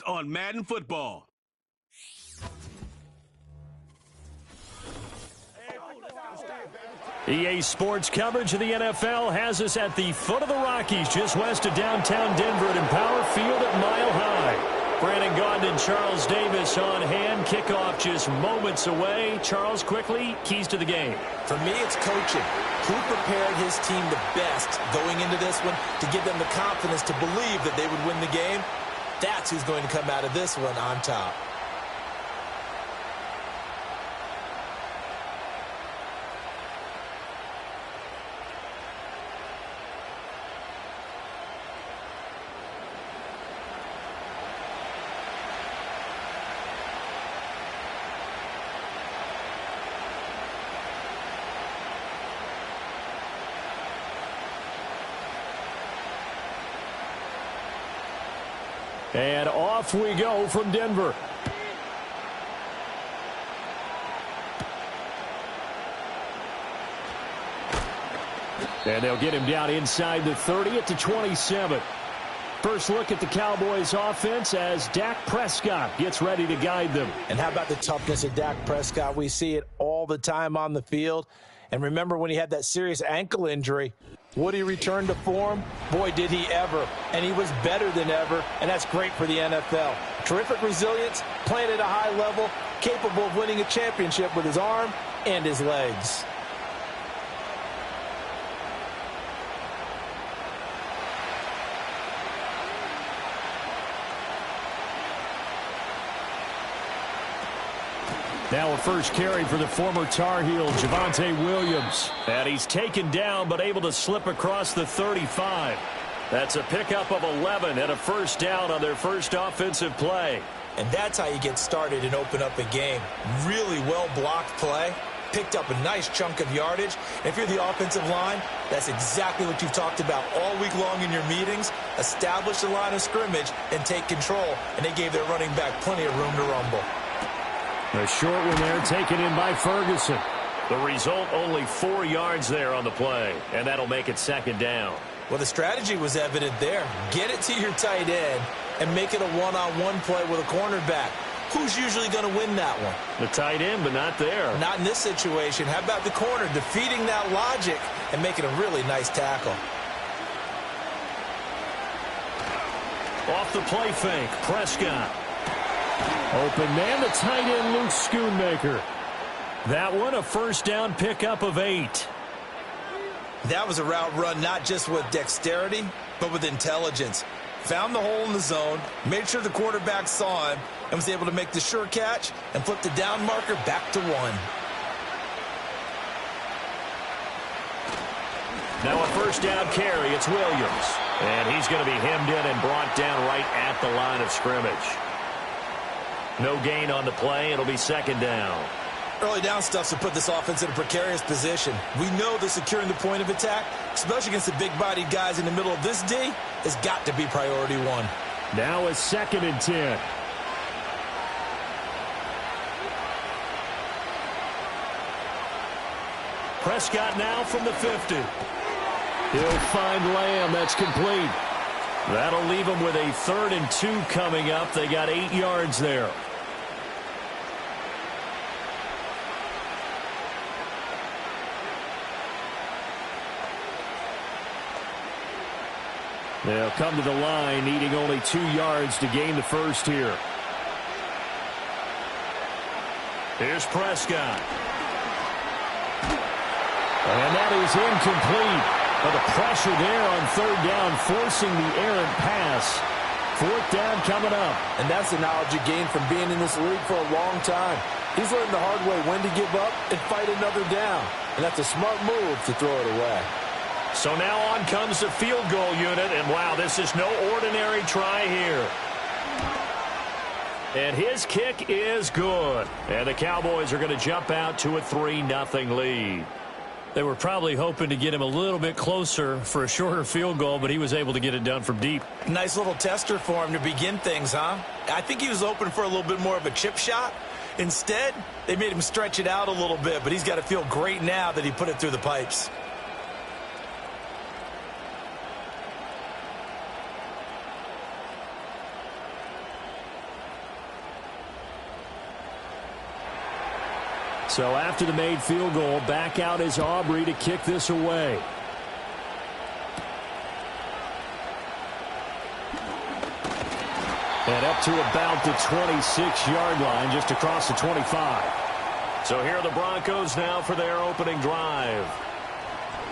on Madden Football. EA Sports coverage of the NFL has us at the foot of the Rockies, just west of downtown Denver at Empower Field at Mile High. Brandon Gaudin and Charles Davis on hand. Kickoff just moments away. Charles, quickly, keys to the game. For me, it's coaching. Who prepared his team the best going into this one to give them the confidence to believe that they would win the game? That's who's going to come out of this one on top. And off we go from Denver. And they'll get him down inside the 30 at the 27. First look at the Cowboys offense as Dak Prescott gets ready to guide them. And how about the toughness of Dak Prescott? We see it all the time on the field. And remember when he had that serious ankle injury, would he return to form? Boy, did he ever. And he was better than ever, and that's great for the NFL. Terrific resilience, playing at a high level, capable of winning a championship with his arm and his legs. Now a first carry for the former Tar Heel, Javonte Williams. And he's taken down but able to slip across the 35. That's a pickup of 11 and a first down on their first offensive play. And that's how you get started and open up a game. Really well-blocked play. Picked up a nice chunk of yardage. And if you're the offensive line, that's exactly what you've talked about all week long in your meetings. Establish the line of scrimmage and take control. And they gave their running back plenty of room to rumble. A short one there taken in by Ferguson. The result, only 4 yards there on the play, and that'll make it second down. Well, the strategy was evident there. Get it to your tight end and make it a one-on-one play with a cornerback. Who's usually going to win that one? The tight end, but not there. Not in this situation. How about the corner defeating that logic and making a really nice tackle? Off the play fake, Prescott. Open man, the tight end, Luke Schoonmaker. That one, a first down pickup of 8. That was a route run not just with dexterity, but with intelligence. Found the hole in the zone, made sure the quarterback saw him, and was able to make the sure catch and flip the down marker back to 1. Now a first down carry, it's Williams. And he's going to be hemmed in and brought down right at the line of scrimmage. No gain on the play. It'll be second down. Early down stuff to put this offense in a precarious position. We know that securing the point of attack, especially against the big-bodied guys in the middle of this D, has got to be priority 1. Now a 2nd and 10. Prescott now from the 50. He'll find Lamb. That's complete. That'll leave him with a 3rd and 2 coming up. They got 8 yards there. They'll come to the line, needing only 2 yards to gain the first here. Here's Prescott. And that is incomplete. But the pressure there on 3rd down, forcing the errant pass. 4th down coming up. And that's the knowledge you gain from being in this league for a long time. He's learned the hard way when to give up and fight another down. And that's a smart move to throw it away. So now on comes the field goal unit, and wow, this is no ordinary try here. And his kick is good. And the Cowboys are going to jump out to a 3-0 lead. They were probably hoping to get him a little bit closer for a shorter field goal, but he was able to get it done from deep. Nice little tester for him to begin things, huh? I think he was open for a little bit more of a chip shot. Instead, they made him stretch it out a little bit, but he's got to feel great now that he put it through the pipes. So after the made field goal, back out is Aubrey to kick this away. And up to about the 26-yard line, just across the 25. So here are the Broncos now for their opening drive.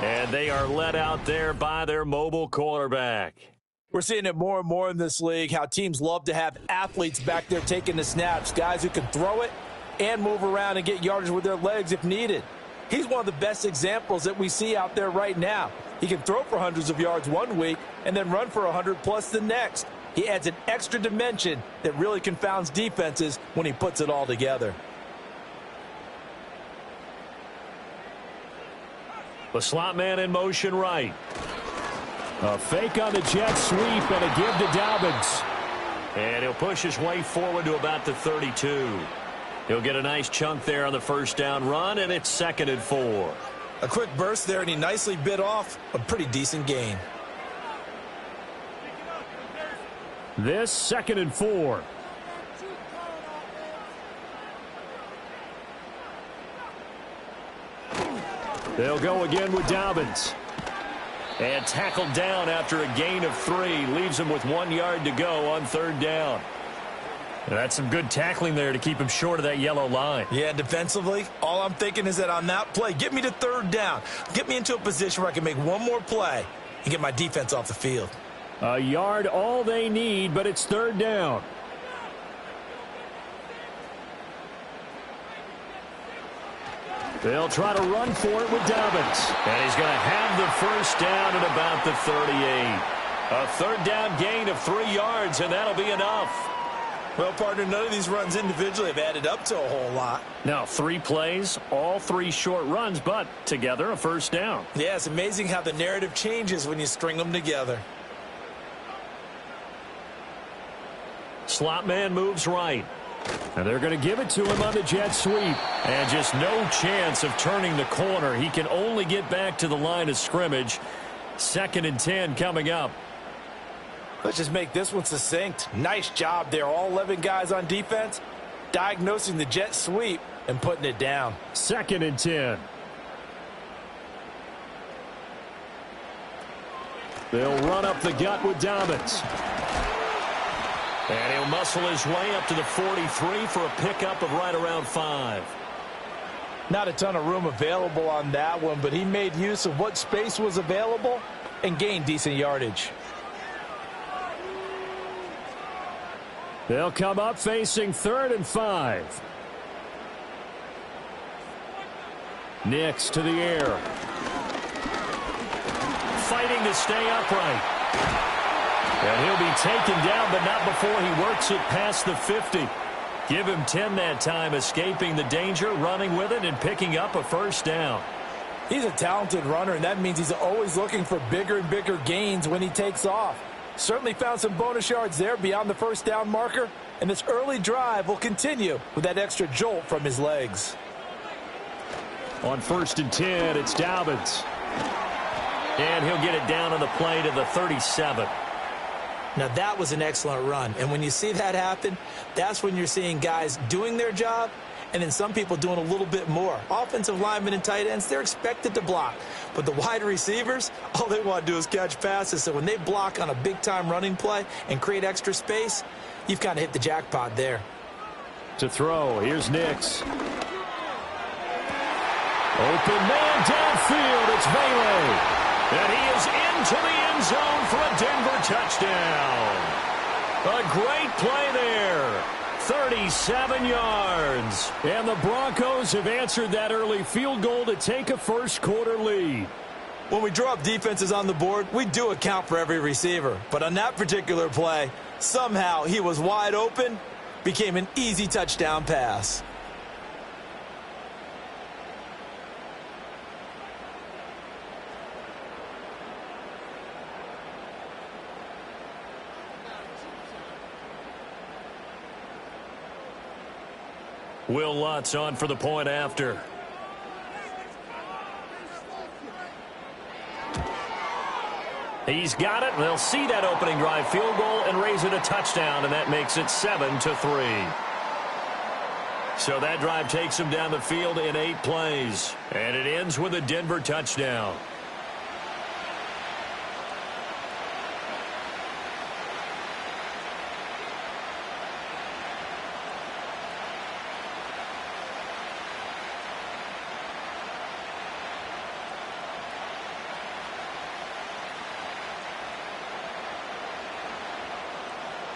And they are led out there by their mobile quarterback. We're seeing it more and more in this league, how teams love to have athletes back there taking the snaps, guys who can throw it and move around and get yardage with their legs if needed. He's one of the best examples that we see out there right now. He can throw for hundreds of yards one week and then run for 100+ the next. He adds an extra dimension that really confounds defenses when he puts it all together. The slot man in motion right. A fake on the jet sweep and a give to Dobbins. And he'll push his way forward to about the 32. He'll get a nice chunk there on the first down run, and it's 2nd and 4. A quick burst there, and he nicely bit off a pretty decent gain. This 2nd and 4. They'll go again with Dobbins. And tackled down after a gain of 3. Leaves him with 1 yard to go on 3rd down. That's some good tackling there to keep him short of that yellow line. Yeah, defensively, all I'm thinking is that on that play, get me to 3rd down. Get me into a position where I can make one more play and get my defense off the field. A yard all they need, but it's 3rd down. They'll try to run for it with Dobbins. And he's going to have the first down at about the 38. A 3rd down gain of 3 yards, and that'll be enough. Well, partner, none of these runs individually have added up to a whole lot. Now, 3 plays, all 3 short runs, but together a first down. Yeah, it's amazing how the narrative changes when you string them together. Slot man moves right. And they're going to give it to him on the jet sweep. And just no chance of turning the corner. He can only get back to the line of scrimmage. 2nd and 10 coming up. Let's just make this one succinct. Nice job there. All 11 guys on defense diagnosing the jet sweep and putting it down. 2nd and 10. They'll run up the gut with Dobbins. And he'll muscle his way up to the 43 for a pickup of right around 5. Not a ton of room available on that one, but he made use of what space was available and gained decent yardage. They'll come up facing 3rd and 5. Nix to the air. Fighting to stay upright. And he'll be taken down, but not before he works it past the 50. Give him 10 that time, escaping the danger, running with it, and picking up a first down. He's a talented runner, and that means he's always looking for bigger and bigger gains when he takes off. Certainly found some bonus yards there beyond the first down marker, and this early drive will continue with that extra jolt from his legs. On 1st and 10, it's Dobbins. And he'll get it down on the play to the 37. Now, that was an excellent run, and when you see that happen, that's when you're seeing guys doing their job and then some people doing a little bit more. Offensive linemen and tight ends, they're expected to block. But the wide receivers, all they want to do is catch passes. So when they block on a big-time running play and create extra space, you've kind of hit the jackpot there. To throw, here's Nix. Open man downfield, it's Bailey. And he is into the end zone for a Denver touchdown. A great play there. 37 yards. And the Broncos have answered that early field goal to take a first-quarter lead. When we draw up defenses on the board, we do account for every receiver. But on that particular play, somehow he was wide open, became an easy touchdown pass. Will Lutz on for the point after. He's got it. They'll see that opening drive field goal and raise it a touchdown, and that makes it 7-3. So that drive takes him down the field in 8 plays. And it ends with a Denver touchdown.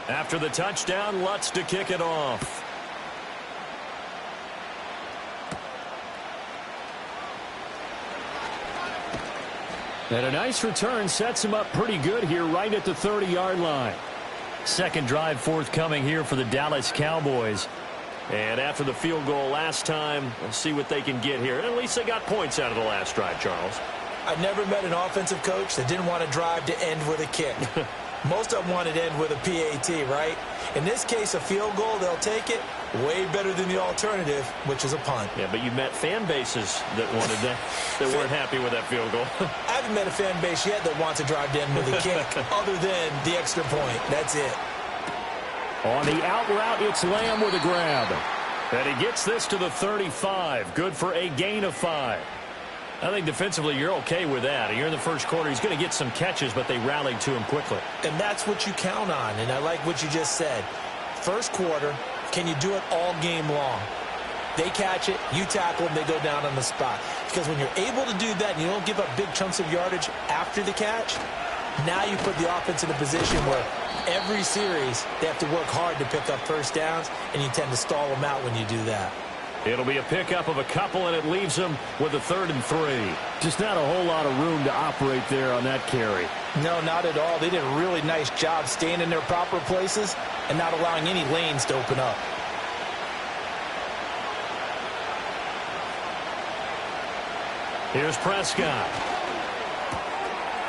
After the touchdown, Lutz to kick it off. And a nice return sets him up pretty good here right at the 30-yard line. Second drive forthcoming here for the Dallas Cowboys. And after the field goal last time, we'll see what they can get here. And at least they got points out of the last drive, Charles. I've never met an offensive coach that didn't want to drive to end with a kick. Most of them want to end with a PAT, right? In this case, a field goal, they'll take it. Way better than the alternative, which is a punt. Yeah, but you've met fan bases that wanted that, that weren't happy with that field goal. I haven't met a fan base yet that wants to drive to end with a kick other than the extra point. That's it. On the out route, it's Lamb with a grab. And he gets this to the 35. Good for a gain of 5. I think defensively you're okay with that. Here in the first quarter, he's going to get some catches, but they rallied to him quickly. And that's what you count on, and I like what you just said. First quarter, can you do it all game long? They catch it, you tackle them, they go down on the spot. Because when you're able to do that and you don't give up big chunks of yardage after the catch, now you put the offense in a position where every series they have to work hard to pick up first downs, and you tend to stall them out when you do that. It'll be a pickup of a couple, and it leaves them with a 3rd and 3. Just not a whole lot of room to operate there on that carry. No, not at all. They did a really nice job staying in their proper places and not allowing any lanes to open up. Here's Prescott.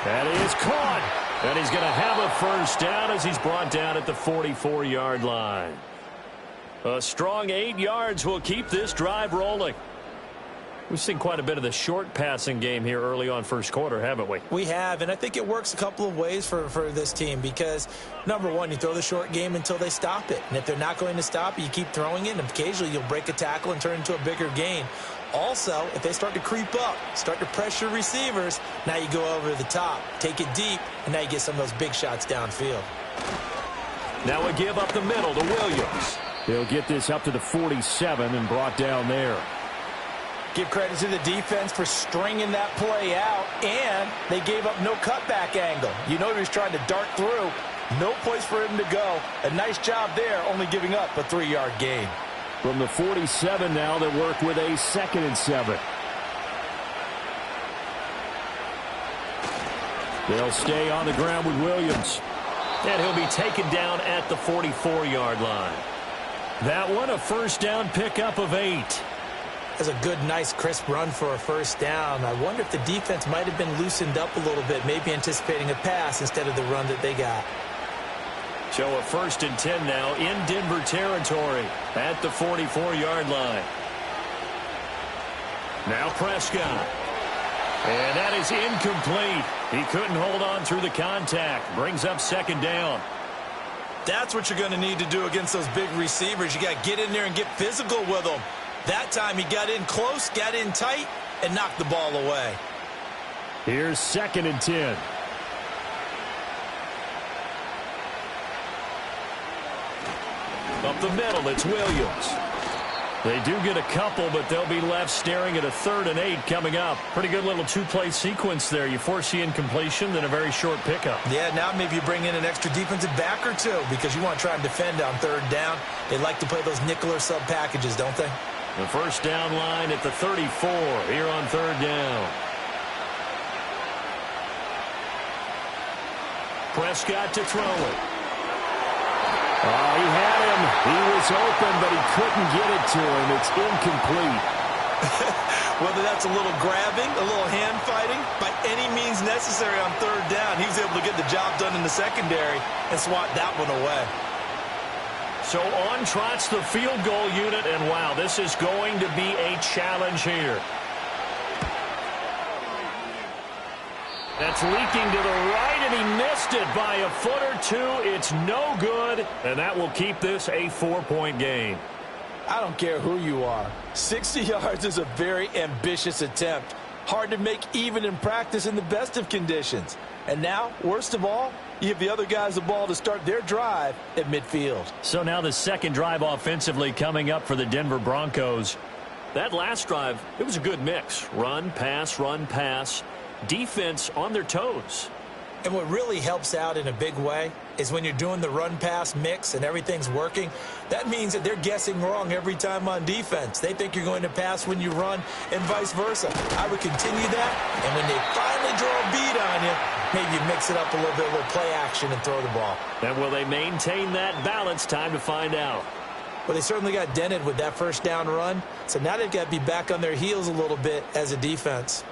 That is caught. And he's going to have a first down as he's brought down at the 44-yard line. A strong 8 yards will keep this drive rolling. We've seen quite a bit of the short passing game here early on first quarter, haven't we? We have, and I think it works a couple of ways for this team because, number one, you throw the short game until they stop it. And if they're not going to stop it, you keep throwing it, and occasionally you'll break a tackle and turn it into a bigger gain. Also, if they start to creep up, start to pressure receivers, now you go over the top, take it deep, and now you get some of those big shots downfield. Now a give up the middle to Williams. He'll get this up to the 47 and brought down there. Give credit to the defense for stringing that play out, and they gave up no cutback angle. You know he was trying to dart through. No place for him to go. A nice job there, only giving up a 3-yard gain. From the 47 now, they work with a 2nd and 7. They'll stay on the ground with Williams. And he'll be taken down at the 44-yard line. That one, a first down pickup of 8. That's a good, nice, crisp run for a first down. I wonder if the defense might have been loosened up a little bit, maybe anticipating a pass instead of the run that they got. So a 1st and 10 now in Denver territory at the 44-yard line. Now Prescott. And that is incomplete. He couldn't hold on through the contact. Brings up 2nd down. That's what you're going to need to do against those big receivers. You got to get in there and get physical with them. That time he got in close, got in tight, and knocked the ball away. Here's 2nd and 10. Up the middle, it's Williams. They do get a couple, but they'll be left staring at a 3rd and 8 coming up. Pretty good little 2-play sequence there. You force the incompletion, then a very short pickup. Yeah, now maybe you bring in an extra defensive back or two because you want to try and defend on 3rd down. They like to play those nickel or sub packages, don't they? The first down line at the 34 here on 3rd down. Prescott to throw it. Oh, he had him. He was open, but he couldn't get it to him. It's incomplete. Whether that's a little grabbing, a little hand fighting, by any means necessary on 3rd down, he was able to get the job done in the secondary and swat that one away. So on trots the field goal unit, and wow, this is going to be a challenge here. That's leaking to the right, and he missed it by a foot or two. It's no good, and that will keep this a 4-point game. I don't care who you are. 60 yards is a very ambitious attempt. Hard to make even in practice in the best of conditions. And now, worst of all, you give the other guys the ball to start their drive at midfield. So now the second drive offensively coming up for the Denver Broncos. That last drive, it was a good mix. Run, pass, defense on their toes. And what really helps out in a big way is when you're doing the run-pass mix and everything's working, that means that they're guessing wrong every time on defense. They think you're going to pass when you run and vice versa. I would continue that, and when they finally draw a beat on you, maybe you mix it up a little bit, a little play action and throw the ball. And will they maintain that balance? Time to find out. Well, they certainly got dented with that first down run, so now they've got to be back on their heels a little bit as a defense.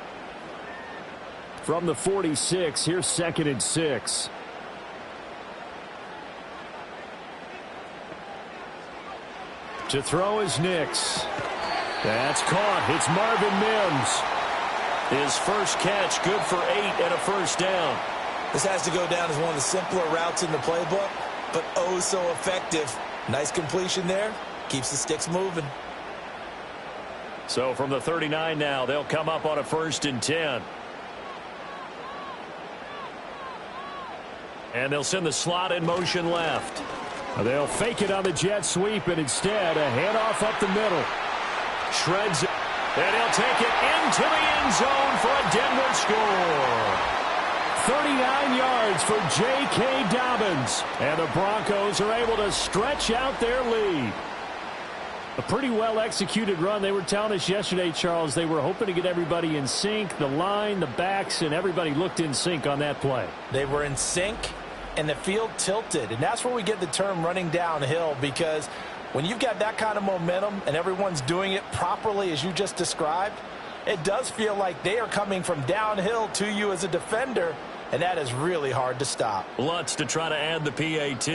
From the 46, here's 2nd and 6. To throw is Nix. That's caught. It's Marvin Mims. His first catch, good for 8 and a first down. This has to go down as one of the simpler routes in the playbook, but oh so effective. Nice completion there. Keeps the sticks moving. So from the 39 now, they'll come up on a 1st and 10. And they'll send the slot in motion left. They'll fake it on the jet sweep, and instead a handoff up the middle. Shreds it, and he'll take it into the end zone for a Denver score. 39 yards for J.K. Dobbins. And the Broncos are able to stretch out their lead. A pretty well-executed run. They were telling us yesterday, Charles, they were hoping to get everybody in sync. The line, the backs, and everybody looked in sync on that play. They were in sync, and the field tilted. And that's where we get the term running downhill, because when you've got that kind of momentum and everyone's doing it properly as you just described, it does feel like they are coming from downhill to you as a defender, and that is really hard to stop. Lutz to try to add the PAT.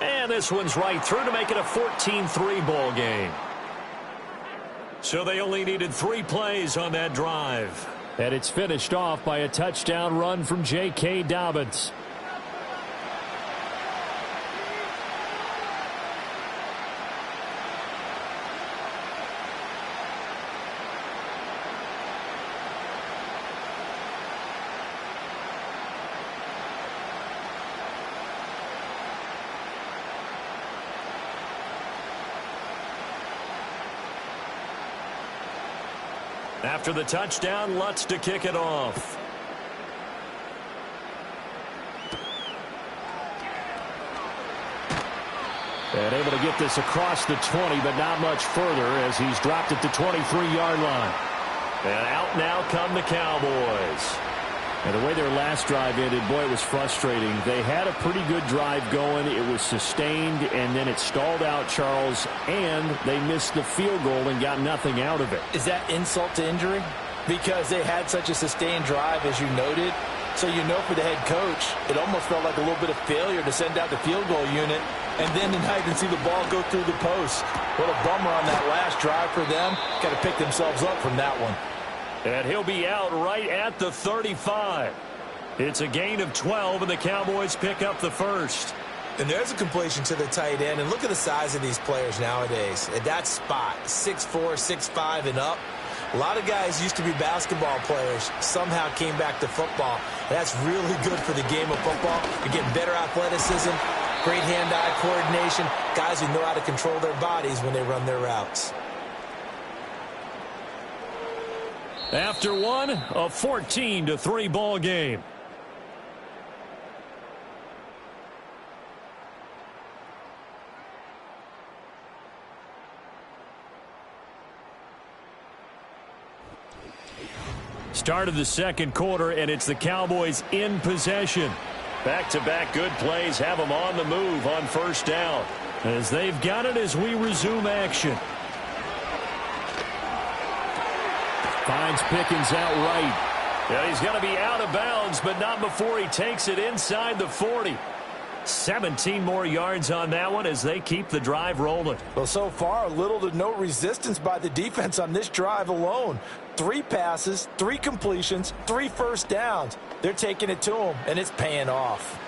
And this one's right through to make it a 14-3 ball game. So they only needed 3 plays on that drive. And it's finished off by a touchdown run from J.K. Dobbins. After the touchdown, Lutz to kick it off. And able to get this across the 20, but not much further as he's dropped at the 23-yard line. And out now come the Cowboys. And the way their last drive ended, boy, it was frustrating. They had a pretty good drive going. It was sustained, and then it stalled out, Charles, and they missed the field goal and got nothing out of it. Is that insult to injury? Because they had such a sustained drive, as you noted. So you know for the head coach, it almost felt like a little bit of failure to send out the field goal unit and then tonight and see the ball go through the post. What a bummer on that last drive for them. Got to pick themselves up from that one. And he'll be out right at the 35. It's a gain of 12, and the Cowboys pick up the first. And there's a completion to the tight end. And look at the size of these players nowadays. At that spot, 6'4", 6'5", and up. A lot of guys used to be basketball players, somehow came back to football. And that's really good for the game of football. You're getting better athleticism, great hand-eye coordination, guys who know how to control their bodies when they run their routes. After one, a 14-3 ball game. Start of the second quarter, and it's the Cowboys in possession. Back-to-back good plays have them on the move on first down, as they've got it as we resume action. Finds Pickens out right. Yeah, he's going to be out of bounds, but not before he takes it inside the 40. 17 more yards on that one as they keep the drive rolling. Well, so far, little to no resistance by the defense on this drive alone. 3 passes, 3 completions, 3 first downs. They're taking it to them, and it's paying off.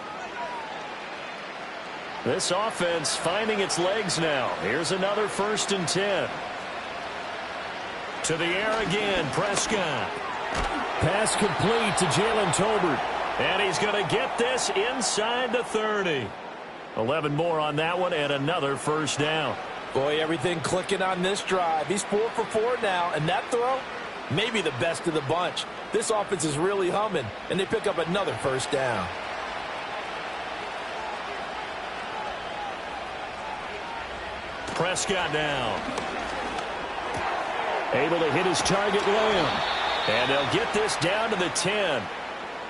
This offense finding its legs now. Here's another 1st and 10. To the air again, Prescott. Pass complete to Jalen Tolbert. And he's going to get this inside the 30. 11 more on that one and another 1st down. Boy, everything clicking on this drive. He's 4 for 4 now, and that throw, maybe the best of the bunch. This offense is really humming, and they pick up another 1st down. Prescott now. Able to hit his target, Lamb. And they'll get this down to the 10.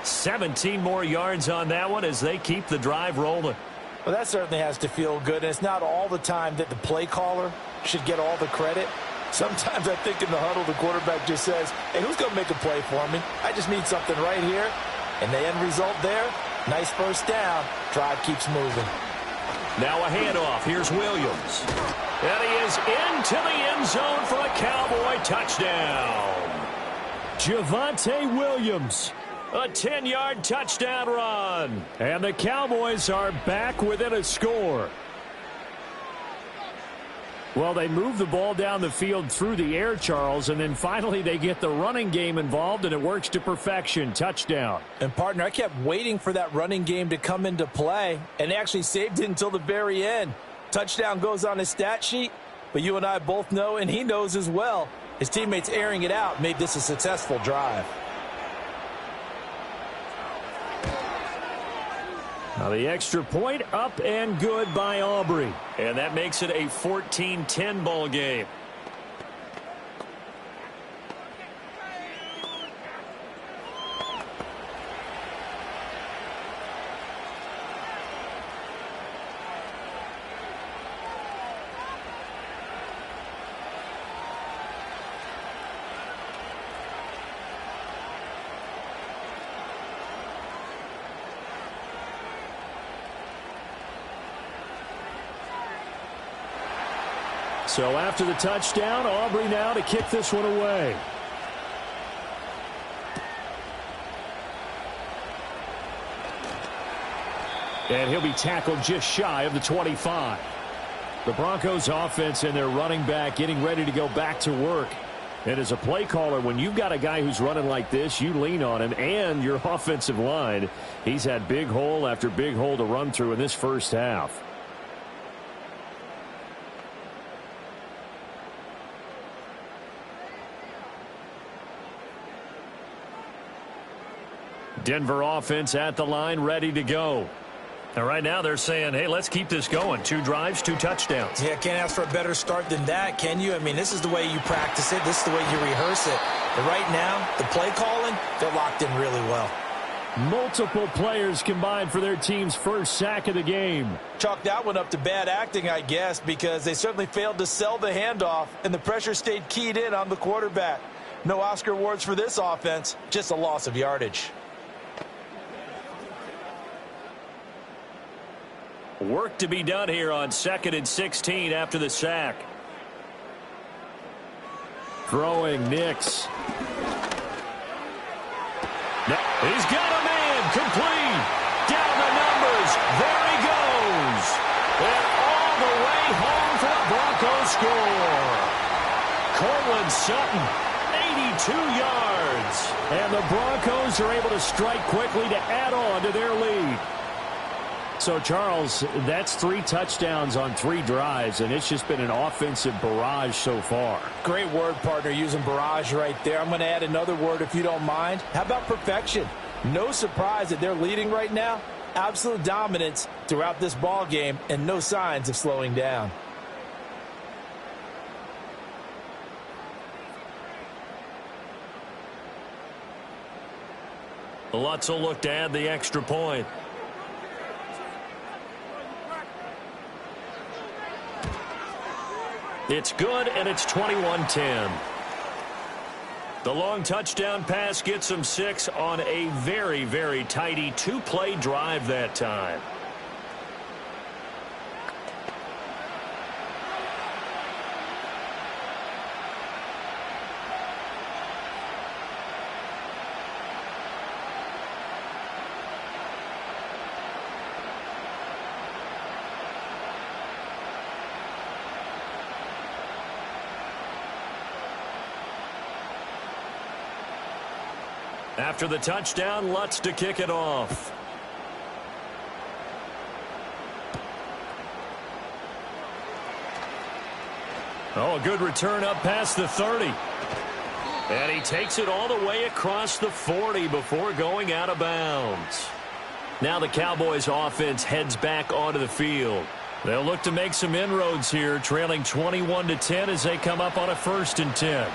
17 more yards on that one as they keep the drive rolling. Well, that certainly has to feel good. And it's not all the time that the play caller should get all the credit. Sometimes I think in the huddle, the quarterback just says, hey, who's going to make a play for me? I just need something right here. And the end result there, nice 1st down. Drive keeps moving. Now a handoff. Here's Williams. And he is into the end zone for a Cowboy touchdown. Javonte Williams. A 10-yard touchdown run. And the Cowboys are back within a score. Well, they move the ball down the field through the air, Charles, and then finally they get the running game involved, and it works to perfection. Touchdown. And, partner, I kept waiting for that running game to come into play, and they actually saved it until the very end. Touchdown goes on his stat sheet, but you and I both know, and he knows as well, his teammates airing it out made this a successful drive. Now the extra point up and good by Aubrey. And that makes it a 14-10 ball game. So after the touchdown, Aubrey now to kick this one away. And he'll be tackled just shy of the 25. The Broncos offense and their running back getting ready to go back to work. And as a play caller, when you've got a guy who's running like this, you lean on him and your offensive line. He's had big hole after big hole to run through in this 1st half. Denver offense at the line, ready to go. And right now they're saying, hey, let's keep this going. 2 drives, 2 touchdowns. Yeah, can't ask for a better start than that, can you? I mean, this is the way you practice it. This is the way you rehearse it. But right now, the play calling, they're locked in really well. Multiple players combined for their team's 1st sack of the game. Chalk that one up to bad acting, I guess, because they certainly failed to sell the handoff, and the pressure stayed keyed in on the quarterback. No Oscar awards for this offense, just a loss of yardage. Work to be done here on 2nd and 16 after the sack. Throwing Nix. He's got a man complete. Down the numbers. There he goes. And all the way home for the Broncos score. Cortland Sutton, 82 yards. And the Broncos are able to strike quickly to add on to their lead. So, Charles, that's 3 touchdowns on 3 drives, and it's just been an offensive barrage so far. Great word, partner, using barrage right there. I'm going to add another word if you don't mind. How about perfection? No surprise that they're leading right now. Absolute dominance throughout this ball game and no signs of slowing down. Lutz will look to add the extra point. It's good, and it's 21-10. The long touchdown pass gets them 6 on a very, very tidy 2-play drive that time. After the touchdown, Lutz to kick it off. Oh, a good return up past the 30. And he takes it all the way across the 40 before going out of bounds. Now the Cowboys offense heads back onto the field. They'll look to make some inroads here, trailing 21-10 as they come up on a 1st and 10.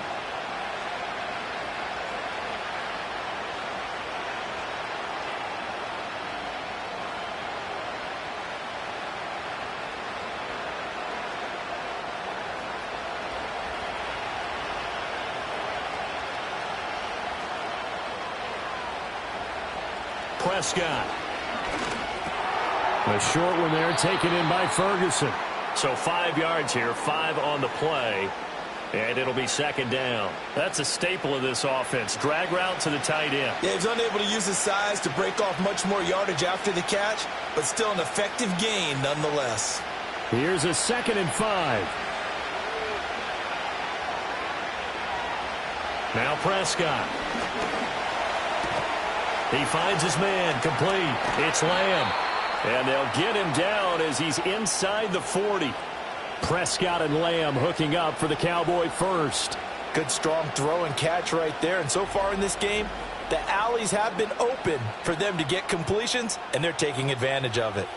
Prescott. A short one there, taken in by Ferguson. So 5 yards here, 5 on the play, and it'll be 2nd down. That's a staple of this offense. Drag route to the tight end. Yeah, he's unable to use his size to break off much more yardage after the catch, but still an effective gain nonetheless. Here's a 2nd and 5. Now Prescott. He finds his man, complete. It's Lamb. And they'll get him down as he's inside the 40. Prescott and Lamb hooking up for the Cowboy first. Good strong throw and catch right there. And so far in this game, the alleys have been open for them to get completions, and they're taking advantage of it.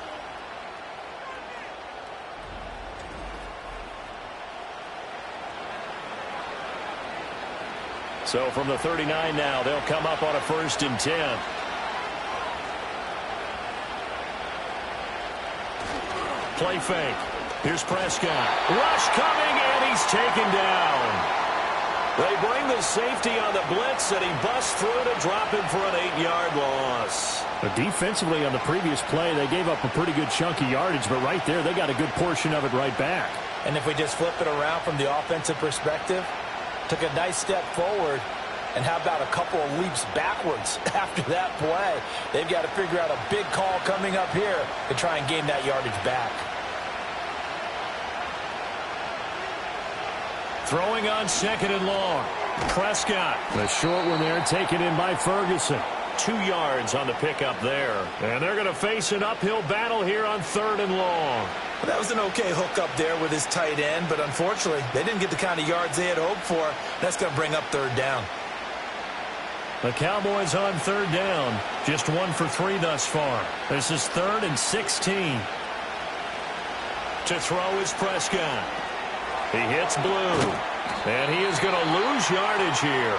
So from the 39 now, they'll come up on a 1st and 10. Play fake. Here's Prescott. Rush coming, and he's taken down. They bring the safety on the blitz, and he busts through to drop him for an 8-yard loss. But defensively on the previous play, they gave up a pretty good chunk of yardage, but right there, they got a good portion of it right back. And if we just flip it around from the offensive perspective, took a nice step forward, and how about a couple of leaps backwards after that play? They've got to figure out a big call coming up here to try and gain that yardage back. Throwing on 2nd and long. Prescott. The short one there, taken in by Ferguson. 2 yards on the pickup there. And they're going to face an uphill battle here on 3rd and long. Well, that was an okay hook up there with his tight end, but unfortunately, they didn't get the kind of yards they had hoped for. That's going to bring up 3rd down. The Cowboys on 3rd down. Just 1 for 3 thus far. This is 3rd and 16. To throw is Prescott. He hits blue. And he is going to lose yardage here.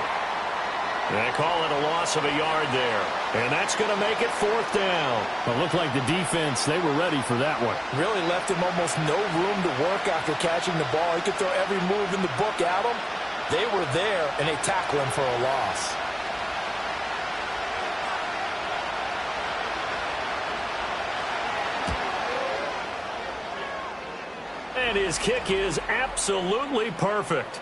They call it a loss of a yard there. And that's going to make it 4th down. It looked like the defense, they were ready for that one. Really left him almost no room to work after catching the ball. He could throw every move in the book at him. They were there, and they tackle him for a loss. And his kick is absolutely perfect.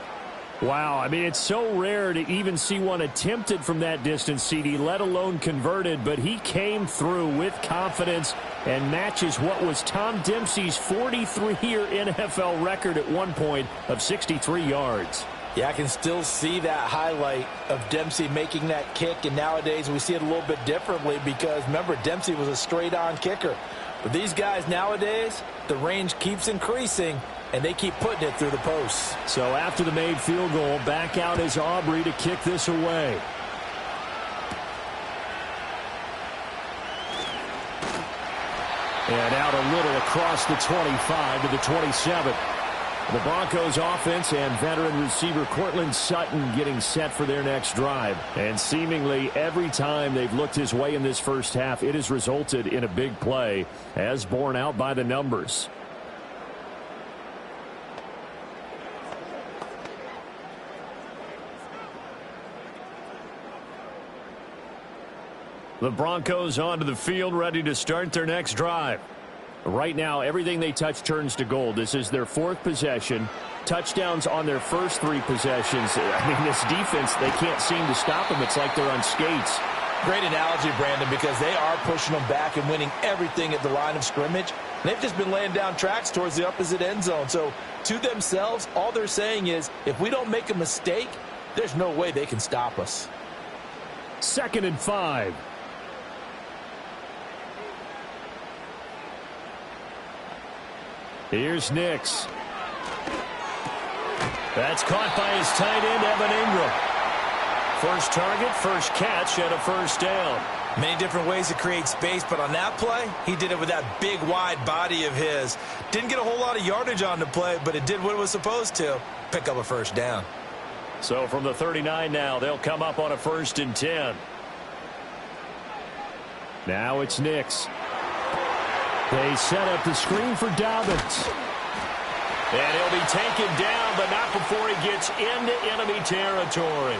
Wow, I mean, it's so rare to even see one attempted from that distance, CD, let alone converted, but he came through with confidence and matches what was Tom Dempsey's 43-year NFL record at one point of 63 yards. Yeah, I can still see that highlight of Dempsey making that kick, and nowadays we see it a little bit differently because, remember, Dempsey was a straight-on kicker. But these guys nowadays, the range keeps increasing, and they keep putting it through the posts. So after the made field goal, back out is Aubrey to kick this away. And out a little across the 25 to the 27. The Broncos offense and veteran receiver Cortland Sutton getting set for their next drive. And seemingly every time they've looked his way in this first half, it has resulted in a big play, as borne out by the numbers. The Broncos onto the field, ready to start their next drive. Right now, everything they touch turns to gold. This is their 4th possession. Touchdowns on their first 3 possessions. I mean, this defense, they can't seem to stop them. It's like they're on skates. Great analogy, Brandon, because they are pushing them back and winning everything at the line of scrimmage. And they've just been laying down tracks towards the opposite end zone. So to themselves, all they're saying is, if we don't make a mistake, there's no way they can stop us. 2nd and 5. Here's Nix. That's caught by his tight end, Evan Ingram. First target, first catch, and a first down. Many different ways to create space, but on that play, he did it with that big, wide body of his. Didn't get a whole lot of yardage on the play, but it did what it was supposed to. Pick up a first down. So from the 39 now, they'll come up on a 1st and 10. Now it's Nix. They set up the screen for Dobbins. And he'll be taken down, but not before he gets into enemy territory.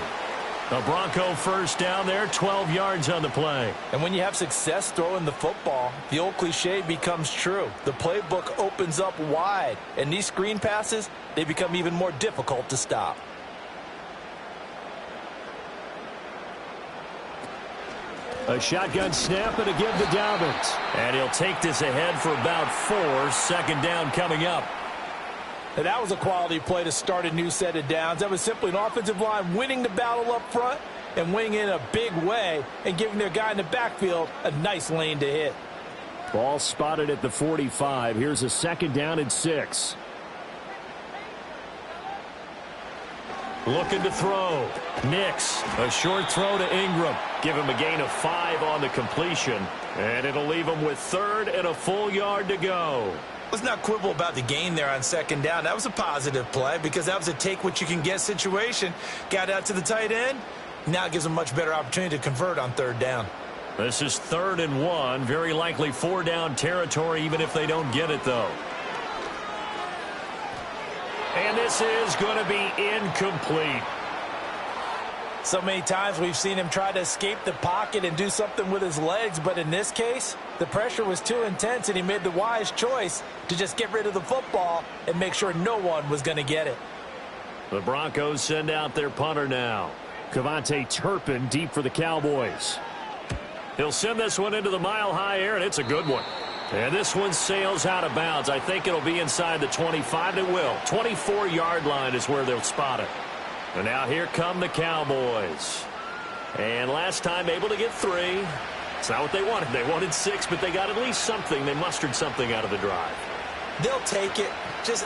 A Bronco first down there, 12 yards on the play. And when you have success throwing the football, the old cliche becomes true. The playbook opens up wide, and these screen passes, they become even more difficult to stop. A shotgun snap and a give to Dobbins. And he'll take this ahead for about 4. 2nd down coming up. And that was a quality play to start a new set of downs. That was simply an offensive line winning the battle up front and winning in a big way and giving their guy in the backfield a nice lane to hit. Ball spotted at the 45. Here's a 2nd down and 6. Looking to throw. Nix. A short throw to Ingram. Give him a gain of 5 on the completion. And it'll leave him with 3rd and a full yard to go. Let's not quibble about the gain there on 2nd down. That was a positive play because that was a take-what-you-can-get situation. Got out to the tight end. Now it gives them a much better opportunity to convert on 3rd down. This is 3rd and 1. Very likely 4-down territory even if they don't get it, though. And this is going to be incomplete. So many times we've seen him try to escape the pocket and do something with his legs, but in this case, the pressure was too intense and he made the wise choice to just get rid of the football and make sure no one was going to get it. The Broncos send out their punter now. Cavante Turpin deep for the Cowboys. He'll send this one into the mile-high air, and it's a good one. And this one sails out of bounds. I think it'll be inside the 25. It will. 24-yard line is where they'll spot it. And now here come the Cowboys. And last time able to get 3. It's not what they wanted. They wanted 6, but they got at least something. They mustered something out of the drive. They'll take it.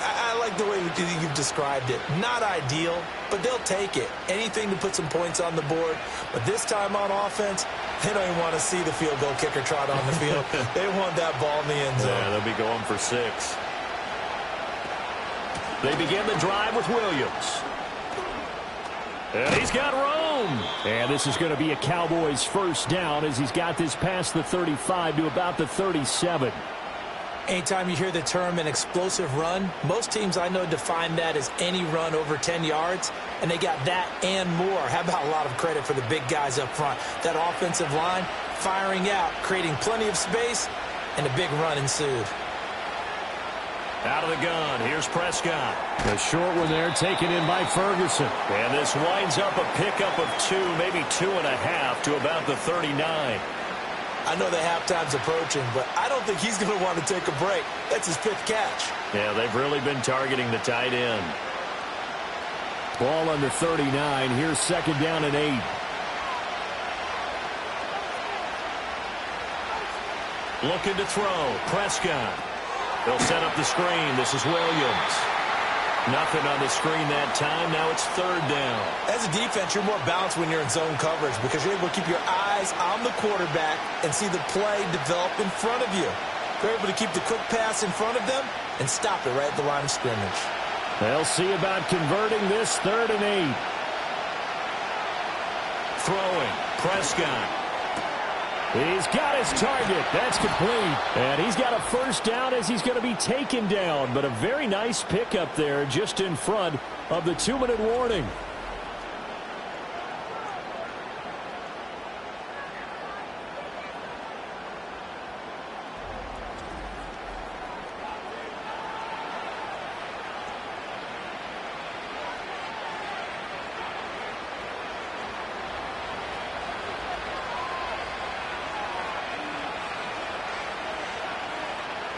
I like the way you've described it. Not ideal, but they'll take it. Anything to put some points on the board. But this time on offense, they don't even want to see the field goal kicker trot on the field. They want that ball in the end zone. Yeah, they'll be going for 6. They begin the drive with Williams. And he's got room. And this is going to be a Cowboys first down as he's got this past the 35 to about the 37. Anytime you hear the term an explosive run, most teams I know define that as any run over 10 yards, and they got that and more. How about a lot of credit for the big guys up front? That offensive line firing out, creating plenty of space, and a big run ensued. Out of the gun, here's Prescott. A short one there taken in by Ferguson. And this winds up a pickup of 2, maybe 2.5 to about the 39. I know the halftime's approaching, but I don't think he's going to want to take a break. That's his 5th catch. Yeah, they've really been targeting the tight end. Ball on the 39. Here's 2nd down and 8. Looking to throw. Prescott. They'll set up the screen. This is Williams. Nothing on the screen that time. Now it's 3rd down. As a defense, you're more balanced when you're in zone coverage because you're able to keep your eyes on the quarterback and see the play develop in front of you. They're able to keep the quick pass in front of them and stop it right at the line of scrimmage. They'll see about converting this 3rd and 8. Throwing. Prescott. He's got his target. That's complete. And he's got a first down as he's going to be taken down. But a very nice pickup there just in front of the 2-minute warning.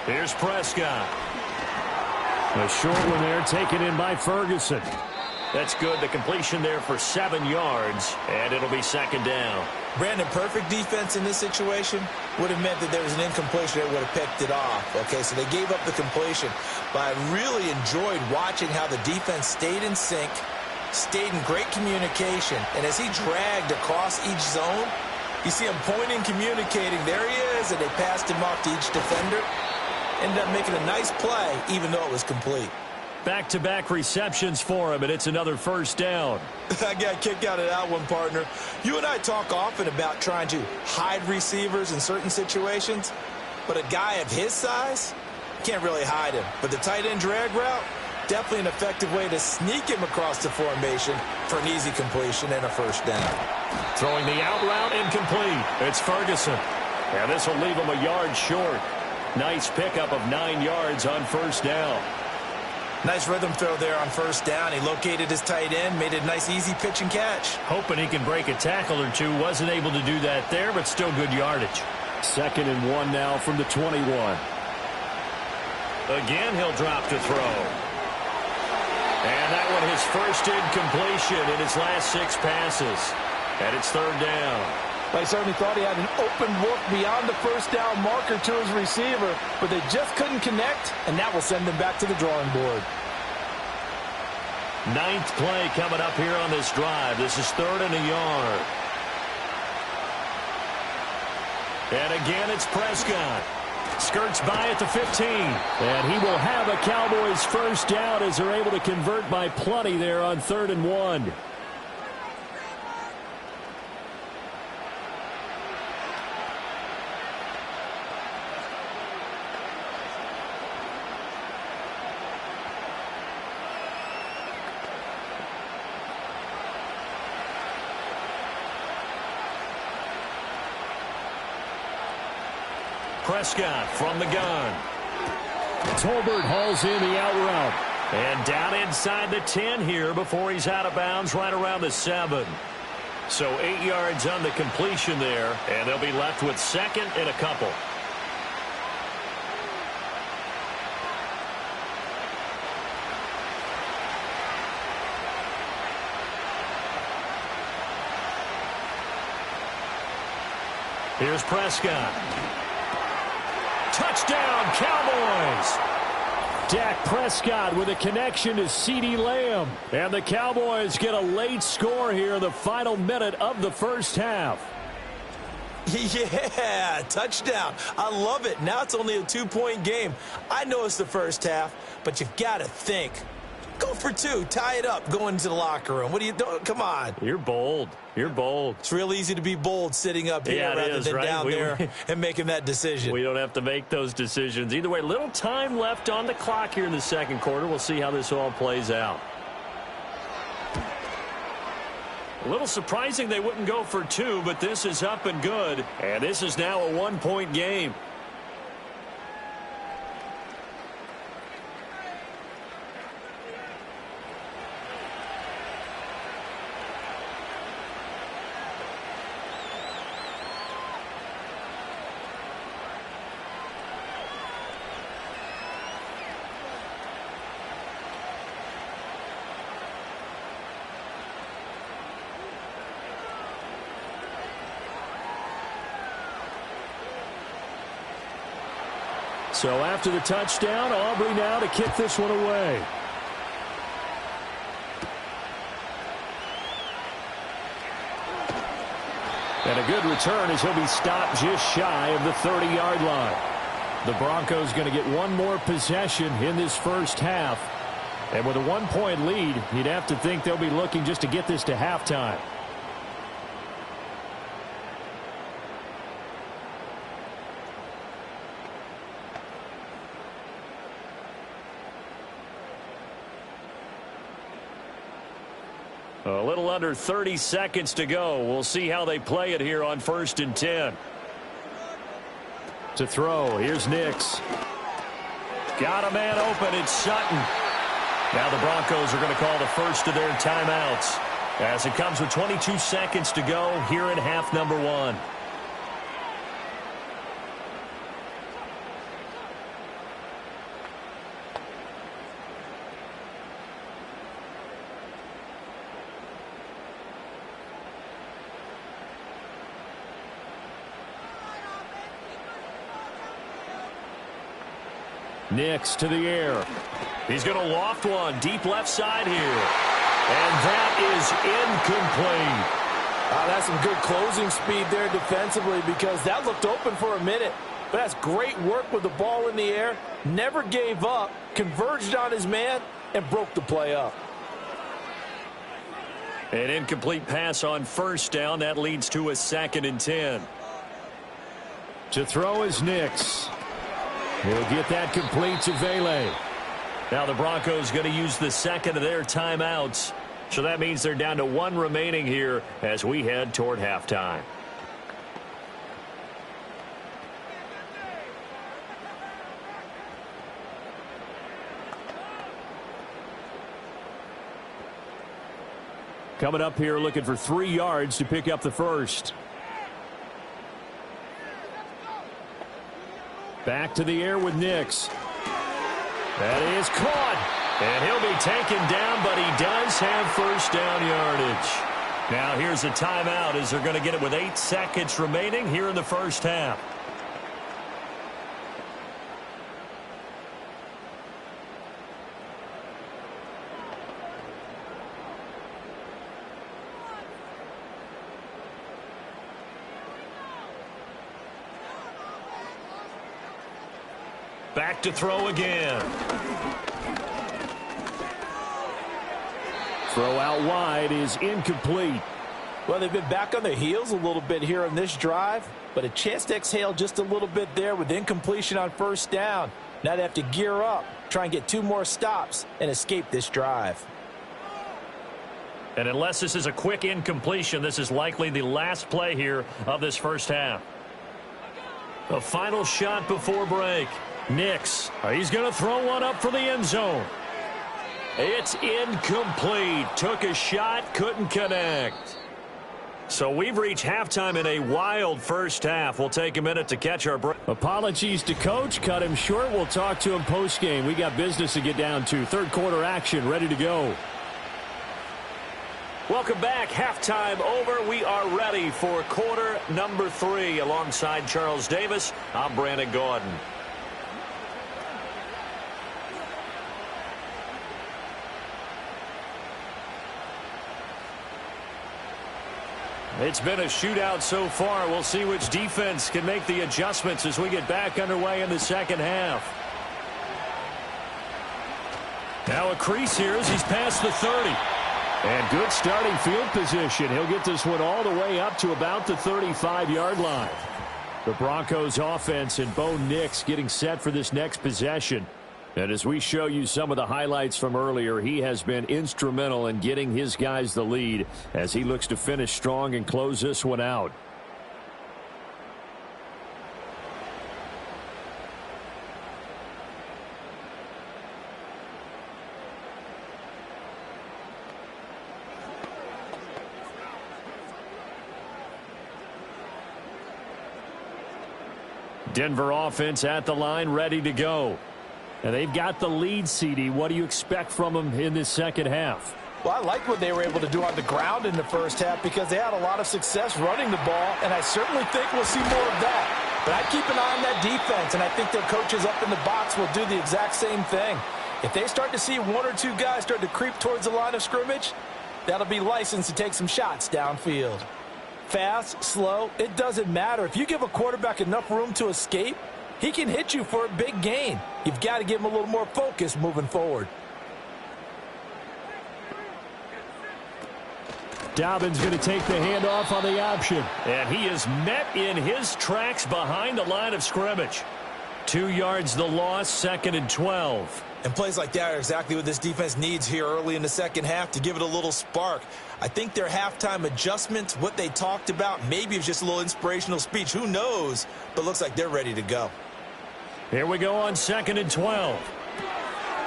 Here's Prescott. A short one there taken in by Ferguson. That's good. The completion there for 7 yards, and it'll be second down. Brandon, perfect defense in this situation would have meant that there was an incompletion that would have picked it off. Okay, so they gave up the completion. But I really enjoyed watching how the defense stayed in sync, stayed in great communication, and as he dragged across each zone, you see him pointing, communicating. There he is, and they passed him off to each defender. Ended up making a nice play, even though it was complete. Back-to-back receptions for him, and it's another first down. I got a kick out of that one, partner. You and I talk often about trying to hide receivers in certain situations, but a guy of his size can't really hide him. But the tight end drag route, definitely an effective way to sneak him across the formation for an easy completion and a first down. Throwing the out route incomplete. It's Ferguson. And this will leave him a yard short. Nice pickup of 9 yards on first down. Nice rhythm throw there on first down. He located his tight end, made it a nice easy pitch and catch. Hoping he can break a tackle or two. Wasn't able to do that there, but still good yardage. 2nd and 1 now from the 21. Again, he'll drop to throw. And that one his first incompletion in his last 6 passes. And it's 3rd down. Well, he certainly thought he had an open look beyond the first down marker to his receiver, but they just couldn't connect, and that will send them back to the drawing board. 9th play coming up here on this drive. This is 3rd and a yard. And again, it's Prescott. Skirts by at the 15. And he will have a Cowboys first down as they're able to convert by plenty there on 3rd and 1. Prescott from the gun. Tolbert hauls in the out route. And down inside the 10 here before he's out of bounds right around the 7. So 8 yards on the completion there, and they'll be left with 2nd and a couple. Here's Prescott. Touchdown, Cowboys! Dak Prescott with a connection to CeeDee Lamb. And the Cowboys get a late score here in the final minute of the first half. Yeah, touchdown. I love it. Now it's only a 2-point game. I know it's the first half, but you've got to think. Go for 2. Tie it up. Go into the locker room. What are you doing? Come on. You're bold. You're bold. It's real easy to be bold sitting up here rather than down there and making that decision. We don't have to make those decisions. Either way, little time left on the clock here in the second quarter. We'll see how this all plays out. A little surprising they wouldn't go for 2, but this is up and good. And this is now a 1-point game. So after the touchdown, Aubrey now to kick this one away. And a good return as he'll be stopped just shy of the 30-yard line. The Broncos going to get one more possession in this first half. And with a 1-point lead, you'd have to think they'll be looking just to get this to halftime. A little under 30 seconds to go. We'll see how they play it here on 1st and 10. To throw, here's Nix. Got a man open, it's Sutton. Now the Broncos are going to call the first of their timeouts as it comes with 22 seconds to go here in half number 1. Nix to the air. He's going to loft one deep left side here. And that is incomplete. That's some good closing speed there defensively because that looked open for a minute. But that's great work with the ball in the air. Never gave up, converged on his man, and broke the play up. An incomplete pass on first down. That leads to a 2nd and 10. To throw is Nix. He'll get that complete to Vele. Now the Broncos going to use the second of their timeouts. So that means they're down to 1 remaining here as we head toward halftime. Coming up here looking for 3 yards to pick up the first. Back to the air with Nix. That is caught. And he'll be taken down, but he does have first down yardage. Now here's a timeout as they're going to get it with 8 seconds remaining here in the first half. Back to throw again. Throw out wide is incomplete. Well, they've been back on their heels a little bit here on this drive, but a chance to exhale just a little bit there with incompletion on first down. Now they have to gear up, try and get 2 more stops, and escape this drive. And unless this is a quick incompletion, this is likely the last play here of this first half. The final shot before break. Nix, he's going to throw one up for the end zone. It's incomplete. Took a shot, couldn't connect. So we've reached halftime in a wild first half. We'll take a minute to catch our break. Apologies to Coach. Cut him short. We'll talk to him post-game. We got business to get down to. Third quarter action ready to go. Welcome back. Halftime over. We are ready for quarter number 3. Alongside Charles Davis, I'm Brandon Gaudin. It's been a shootout so far. We'll see which defense can make the adjustments as we get back underway in the second half. Now a crease here as he's past the 30. And good starting field position. He'll get this one all the way up to about the 35-yard line. The Broncos offense and Bo Nix getting set for this next possession. And as we show you some of the highlights from earlier, he has been instrumental in getting his guys the lead as he looks to finish strong and close this one out. Denver offense at the line, ready to go. And they've got the lead, CD. What do you expect from them in this second half? Well, I like what they were able to do on the ground in the first half because they had a lot of success running the ball, and I certainly think we'll see more of that. But I keep an eye on that defense, and I think their coaches up in the box will do the exact same thing. If they start to see 1 or 2 guys start to creep towards the line of scrimmage, that'll be licensed to take some shots downfield. Fast, slow, it doesn't matter. If you give a quarterback enough room to escape, he can hit you for a big gain. You've got to give him a little more focus moving forward. Dobbins going to take the handoff on the option. And he is met in his tracks behind the line of scrimmage. 2 yards the loss, 2nd and 12. And plays like that are exactly what this defense needs here early in the second half to give it a little spark. I think their halftime adjustments, what they talked about, maybe it's just a little inspirational speech. Who knows? But looks like they're ready to go. Here we go on 2nd and 12.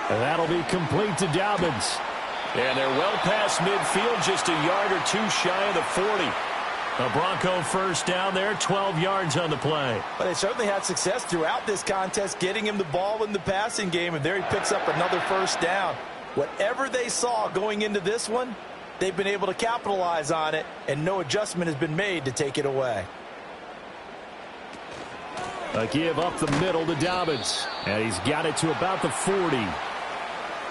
And that'll be complete to Dobbins. And they're well past midfield, just a yard or 2 shy of the 40. A Bronco first down there, 12 yards on the play. But they certainly had success throughout this contest, getting him the ball in the passing game, and there he picks up another first down. Whatever they saw going into this one, they've been able to capitalize on it, and no adjustment has been made to take it away. A give up the middle to Dobbins. And he's got it to about the 40.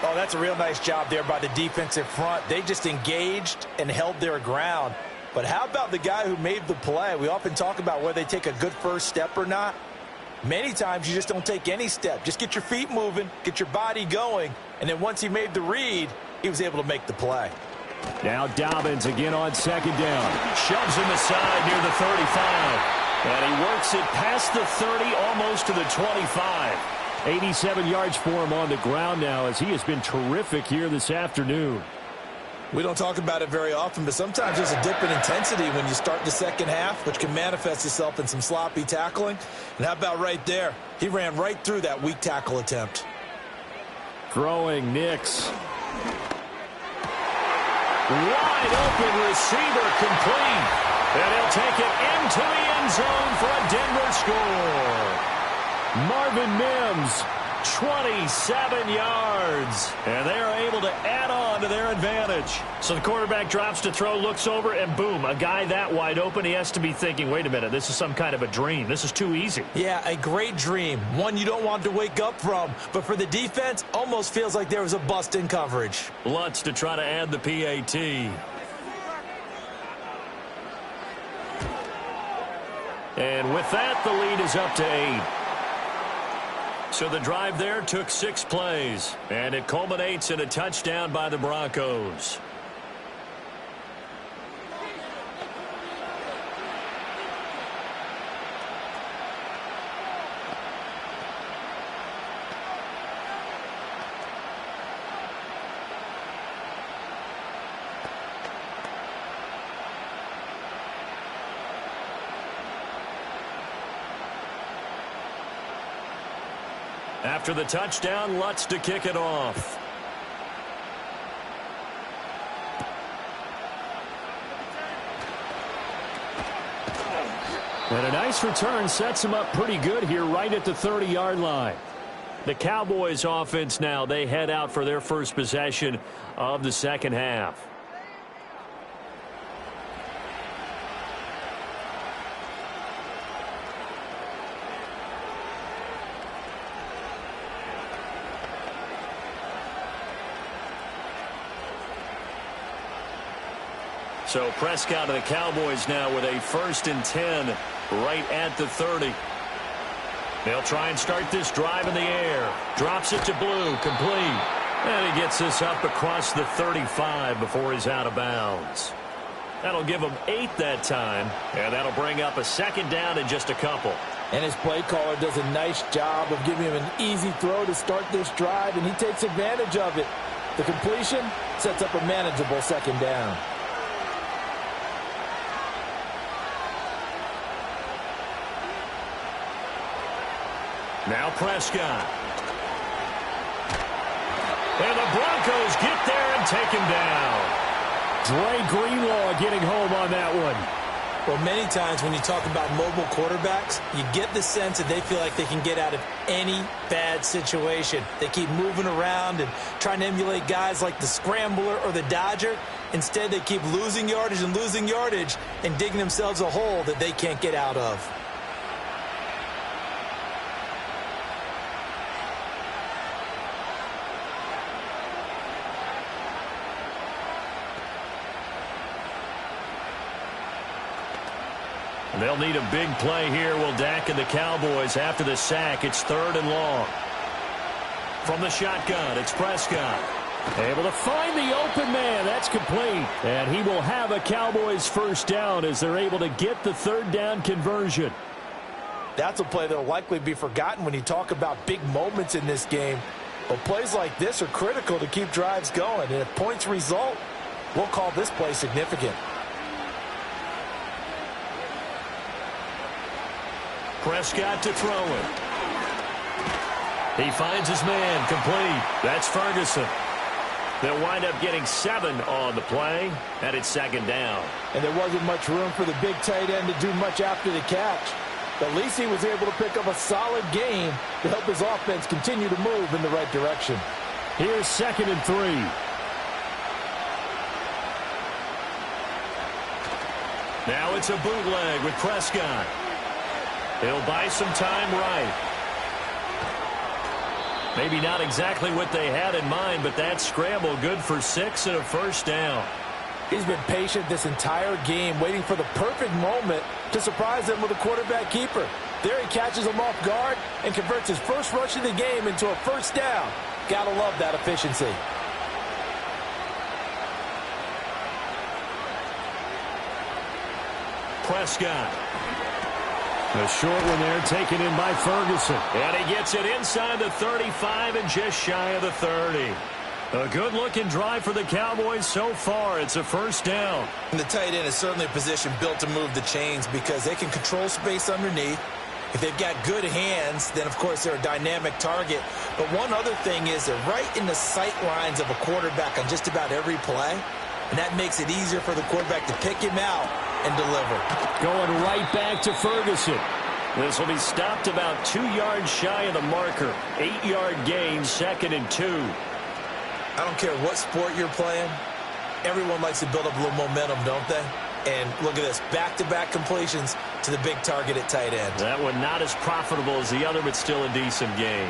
Oh, that's a real nice job there by the defensive front. They just engaged and held their ground. But how about the guy who made the play? We often talk about whether they take a good first step or not. Many times you just don't take any step. Just get your feet moving, get your body going, and then once he made the read, he was able to make the play. Now Dobbins again on second down. Shoves him aside near the 35. And he works it past the 30, almost to the 25. 87 yards for him on the ground now as he has been terrific here this afternoon. We don't talk about it very often, but sometimes there's a dip in intensity when you start the second half, which can manifest itself in some sloppy tackling. And how about right there? He ran right through that weak tackle attempt. Throwing Nix. Wide open receiver complete. And he'll take it into the end zone for a Denver score. Marvin Mims, 27 yards. And they are able to add on to their advantage. So the quarterback drops to throw, looks over, and boom, a guy that wide open, he has to be thinking, wait a minute, this is some kind of a dream. This is too easy. Yeah, a great dream. One you don't want to wake up from. But for the defense, almost feels like there was a bust in coverage. Lutz to try to add the PAT. And with that, the lead is up to 8. So the drive there took 6 plays, and it culminates in a touchdown by the Broncos. After the touchdown, Lutz to kick it off. And a nice return sets him up pretty good here right at the 30-yard line. The Cowboys offense now, they head out for their first possession of the second half. So Prescott of the Cowboys now with a 1st and 10 right at the 30. They'll try and start this drive in the air. Drops it to Blue, complete. And he gets this up across the 35 before he's out of bounds. That'll give him 8 that time, and that'll bring up a second down in just a couple. And his play caller does a nice job of giving him an easy throw to start this drive, and he takes advantage of it. The completion sets up a manageable second down. Now Prescott. And the Broncos get there and take him down. Dre Greenlaw getting home on that one. Well, many times when you talk about mobile quarterbacks, you get the sense that they feel like they can get out of any bad situation. They keep moving around and trying to emulate guys like the Scrambler or the Dodger. Instead, they keep losing yardage and digging themselves a hole that they can't get out of. They'll need a big play here, will Dak and the Cowboys after the sack. It's 3rd and long. From the shotgun, it's Prescott. Able to find the open man. That's complete. And he will have a Cowboys first down as they're able to get the 3rd down conversion. That's a play that will likely be forgotten when you talk about big moments in this game. But plays like this are critical to keep drives going. And if points result, we'll call this play significant. Prescott to throw it. He finds his man, complete. That's Ferguson. They'll wind up getting 7 on the play, and it's 2nd down. And there wasn't much room for the big tight end to do much after the catch. At least he was able to pick up a solid gain to help his offense continue to move in the right direction. Here's 2nd and 3. Now it's a bootleg with Prescott. He'll buy some time right. Maybe not exactly what they had in mind, but that scramble good for 6 and a first down. He's been patient this entire game, waiting for the perfect moment to surprise them with a quarterback keeper. There he catches him off guard and converts his first rush of the game into a first down. Gotta love that efficiency. Prescott. The short one there taken in by Ferguson. And he gets it inside the 35 and just shy of the 30. A good-looking drive for the Cowboys so far. It's a first down. And the tight end is certainly a position built to move the chains because they can control space underneath. If they've got good hands, then, of course, they're a dynamic target. But one other thing is they're right in the sight lines of a quarterback on just about every play. And that makes it easier for the quarterback to pick him out and deliver. Going right back to Ferguson. This will be stopped about 2 yards shy of the marker. 8-yard gain, 2nd and 2. I don't care what sport you're playing. Everyone likes to build up a little momentum, don't they? And look at this, back-to-back completions to the big target at tight end. That one not as profitable as the other, but still a decent gain.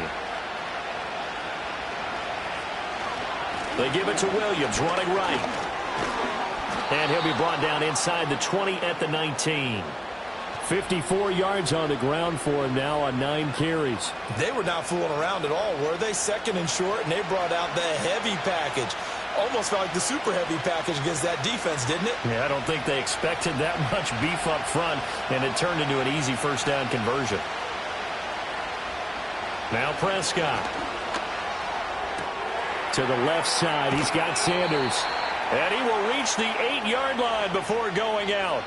They give it to Williams, running right. And he'll be brought down inside the 20 at the 19. 54 yards on the ground for him now on 9 carries. They were not fooling around at all, were they? 2nd and short, and they brought out the heavy package. Almost felt like the super heavy package against that defense, didn't it? Yeah, I don't think they expected that much beef up front, and it turned into an easy first down conversion. Now Prescott. To the left side, he's got Sanders. And he will reach the 8-yard line before going out.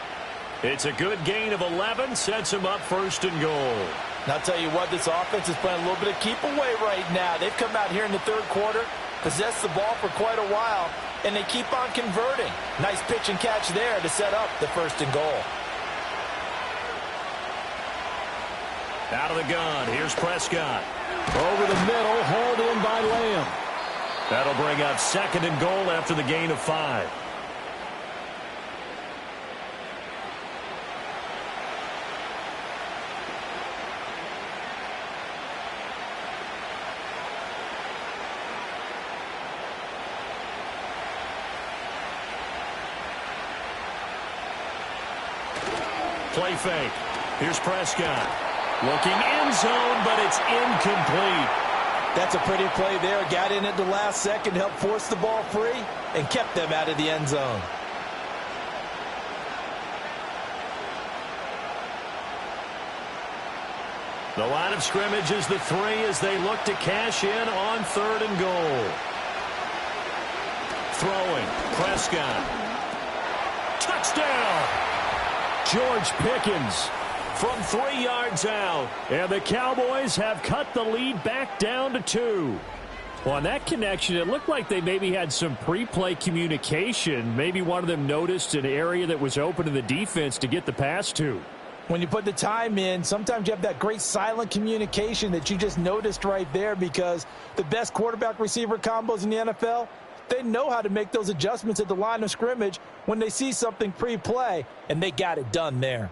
It's a good gain of 11, sets him up 1st and goal. Now, I'll tell you what, this offense is playing a little bit of keep away right now. They've come out here in the 3rd quarter, possessed the ball for quite a while, and they keep on converting. Nice pitch and catch there to set up the 1st and goal. Out of the gun, here's Prescott. Over the middle, hauled in by Lamb. That'll bring up 2nd and goal after the gain of 5. Play fake. Here's Prescott. Looking end zone, but it's incomplete. That's a pretty play there. Got in at the last second, helped force the ball free, and kept them out of the end zone. The line of scrimmage is the 3 as they look to cash in on 3rd and goal. Throwing. Prescott. Touchdown! George Pickens from 3 yards out. And the Cowboys have cut the lead back down to 2. Well, on that connection, it looked like they maybe had some pre-play communication. Maybe one of them noticed an area that was open in the defense to get the pass to. When you put the time in, sometimes you have that great silent communication that you just noticed right there, because the best quarterback-receiver combos in the NFL, they know how to make those adjustments at the line of scrimmage when they see something pre-play, and they got it done there.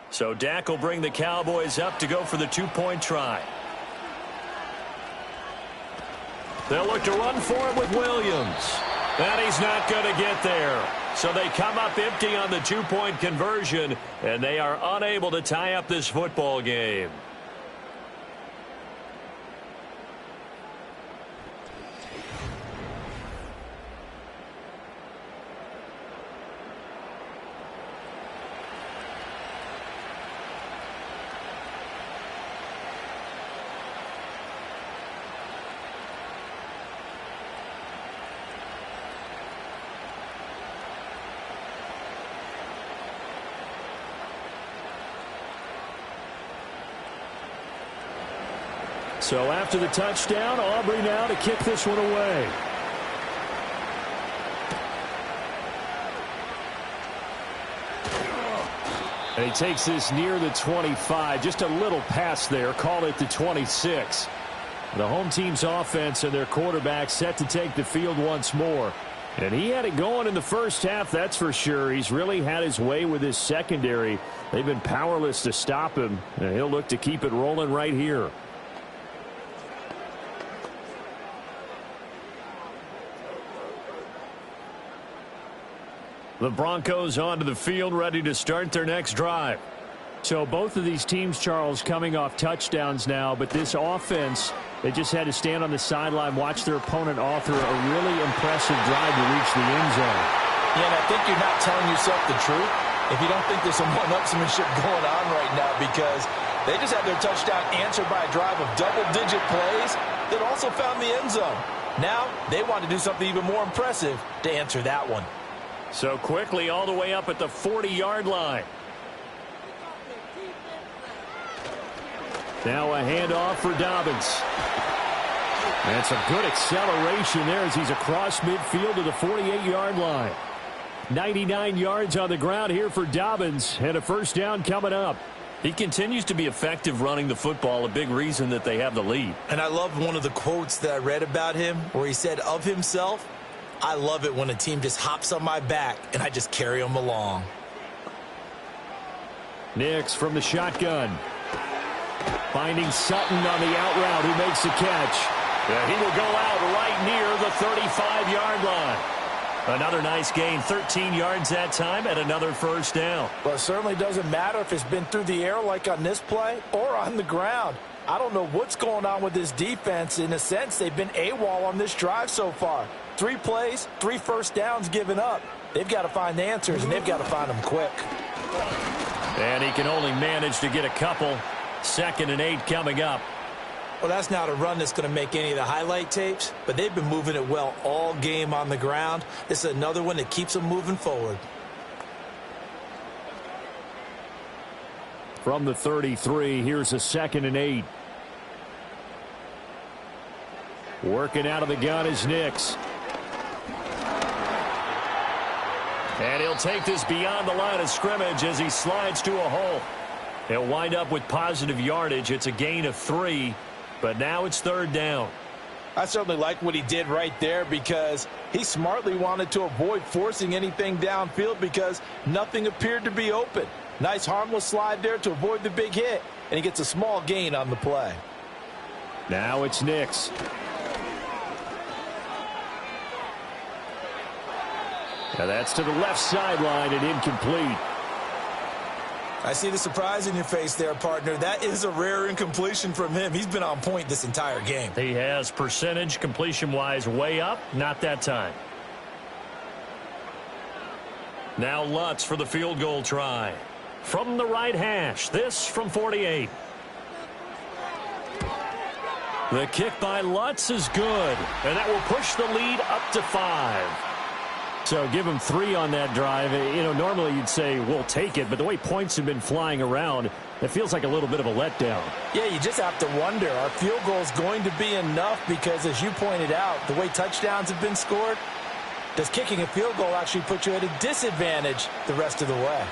So Dak will bring the Cowboys up to go for the 2-point try. They'll look to run for it with Williams. And he's not going to get there. So they come up empty on the 2-point conversion, and they are unable to tie up this football game. So after the touchdown, Aubrey now to kick this one away. And he takes this near the 25. Just a little pass there. Call it the 26. The home team's offense and their quarterback set to take the field once more. And he had it going in the first half, that's for sure. He's really had his way with his secondary. They've been powerless to stop him, and he'll look to keep it rolling right here. The Broncos onto the field, ready to start their next drive. So both of these teams, Charles, coming off touchdowns now, but this offense, they just had to stand on the sideline, watch their opponent author a really impressive drive to reach the end zone. Yeah, and I think you're not telling yourself the truth if you don't think there's some one-upsmanship going on right now, because they just had their touchdown answered by a drive of double-digit plays that also found the end zone. Now they want to do something even more impressive to answer that one. So quickly all the way up at the 40-yard line. Now a handoff for Dobbins. And some good acceleration there as he's across midfield to the 48-yard line. 99 yards on the ground here for Dobbins, and a first down coming up. He continues to be effective running the football, a big reason that they have the lead. And I love one of the quotes that I read about him where he said of himself, "I love it when a team just hops on my back and I just carry them along." Nix from the shotgun. Finding Sutton on the out route, who makes the catch. Yeah, he will go out right near the 35-yard line. Another nice gain, 13 yards that time, and another first down. Well, it certainly doesn't matter if it's been through the air like on this play or on the ground. I don't know what's going on with this defense. In a sense, they've been AWOL on this drive so far. 3 plays, 3 first downs given up. They've got to find the answers, and they've got to find them quick. And he can only manage to get a couple. 2nd and 8 coming up. Well, that's not a run that's going to make any of the highlight tapes, but they've been moving it well all game on the ground. This is another one that keeps them moving forward. From the 33, here's a 2nd and 8. Working out of the gun is Nix. And he'll take this beyond the line of scrimmage as he slides to a hole. He'll wind up with positive yardage. It's a gain of 3, but now it's 3rd down. I certainly like what he did right there because he smartly wanted to avoid forcing anything downfield because nothing appeared to be open. Nice harmless slide there to avoid the big hit, and he gets a small gain on the play. Now it's Nix. Now that's to the left sideline and incomplete. I see the surprise in your face there, partner. That is a rare incompletion from him. He's been on point this entire game. He has percentage completion-wise way up. Not that time. Now Lutz for the field goal try. From the right hash. This from 48. The kick by Lutz is good. And that will push the lead up to 5. So give him 3 on that drive. You know, normally you'd say, we'll take it, but the way points have been flying around, it feels like a little bit of a letdown. Yeah, you just have to wonder, are field goals going to be enough? Because as you pointed out, the way touchdowns have been scored, does kicking a field goal actually put you at a disadvantage the rest of the way?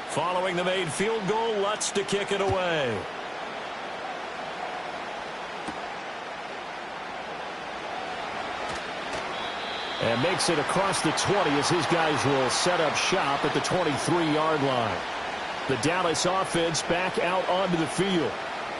Following the made field goal, Lutz to kick it away. And makes it across the 20 as his guys will set up shop at the 23-yard line. The Dallas offense back out onto the field.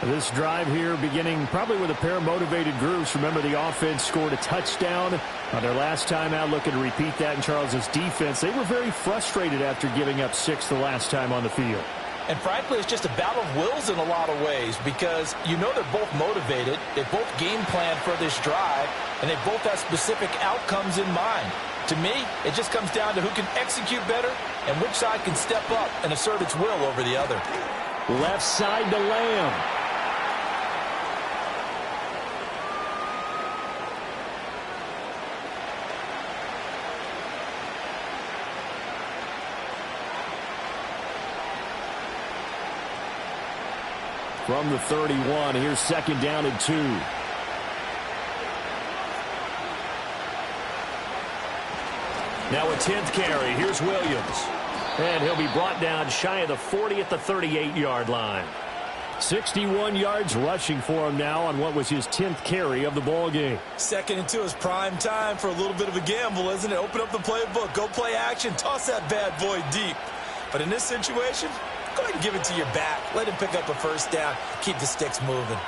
This drive here beginning probably with a pair of motivated groups. Remember, the offense scored a touchdown on their last time out. Looking to repeat that in Charles's defense. They were very frustrated after giving up 6 the last time on the field. And frankly, it's just a battle of wills in a lot of ways because you know they're both motivated. They both game plan for this drive, and they both have specific outcomes in mind. To me, it just comes down to who can execute better and which side can step up and assert its will over the other. Left side to Lamb. From the 31, here's 2nd down and 2. Now a 10th carry. Here's Williams. And he'll be brought down shy of the 40 at the 38-yard line. 61 yards rushing for him now on what was his 10th carry of the ball game. 2nd and 2 is prime time for a little bit of a gamble, isn't it? Open up the playbook, go play action, toss that bad boy deep. But in this situation, go ahead and give it to your back. Let him pick up a first down. Keep the sticks moving.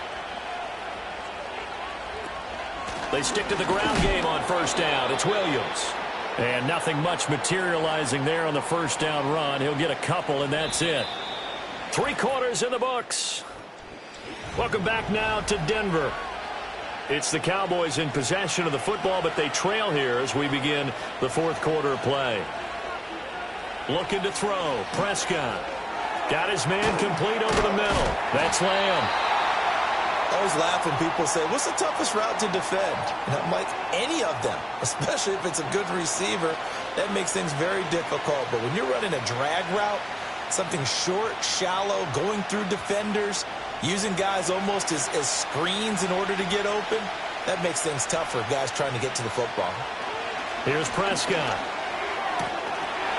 They stick to the ground game on first down. It's Williams. And nothing much materializing there on the first down run. He'll get a couple, and that's it. 3 quarters in the books. Welcome back now to Denver. It's the Cowboys in possession of the football, but they trail here as we begin the 4th quarter play. Looking to throw. Prescott. Got his man complete over the middle. That's Lamb. I always laugh when people say, what's the toughest route to defend? And I'm like, any of them, especially if it's a good receiver. That makes things very difficult. But when you're running a drag route, something short, shallow, going through defenders, using guys almost as screens in order to get open, that makes things tough for guys trying to get to the football. Here's Prescott.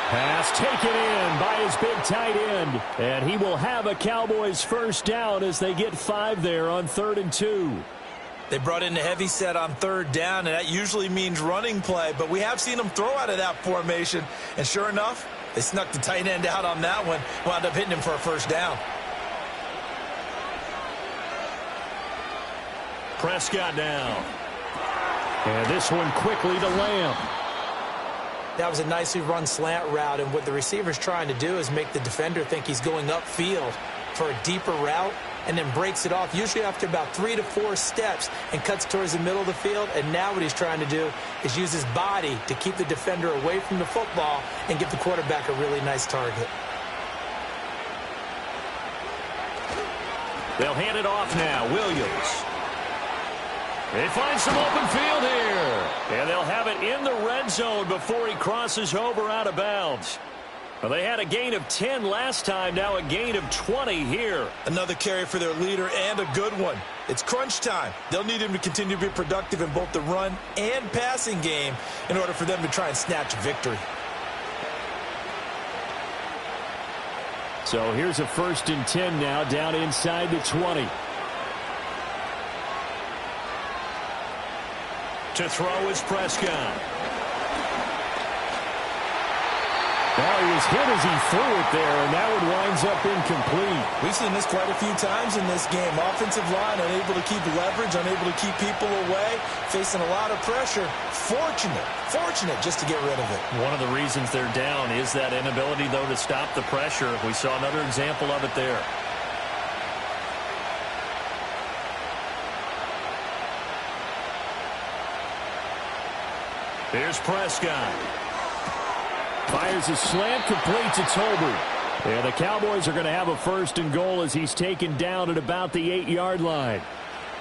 Pass taken in by his big tight end. And he will have a Cowboys first down as they get 5 there on 3rd and 2. They brought in a heavy set on 3rd down, and that usually means running play. But we have seen them throw out of that formation. And sure enough, they snuck the tight end out on that one. Wound up hitting him for a first down. Prescott down. And this one quickly to Lamb. That was a nicely run slant route, and what the receiver's trying to do is make the defender think he's going upfield for a deeper route and then breaks it off, usually after about 3 to 4 steps, and cuts towards the middle of the field. And now what he's trying to do is use his body to keep the defender away from the football and give the quarterback a really nice target. They'll hand it off now. Williams. They find some open field here. And they'll have it in the red zone before he crosses over out of bounds. Well, they had a gain of 10 last time, now a gain of 20 here. Another carry for their leader, and a good one. It's crunch time. They'll need him to continue to be productive in both the run and passing game in order for them to try and snatch victory. So here's a 1st and 10 now down inside the 20. To throw is Prescott. Well, he was hit as he threw it there, and that one winds up incomplete. We've seen this quite a few times in this game. Offensive line unable to keep leverage, unable to keep people away, facing a lot of pressure. Fortunate just to get rid of it. One of the reasons they're down is that inability, though, to stop the pressure. We saw another example of it there. Here's Prescott. Fires a slant, complete to Tolbert. And the Cowboys are going to have a 1st and goal as he's taken down at about the 8-yard line.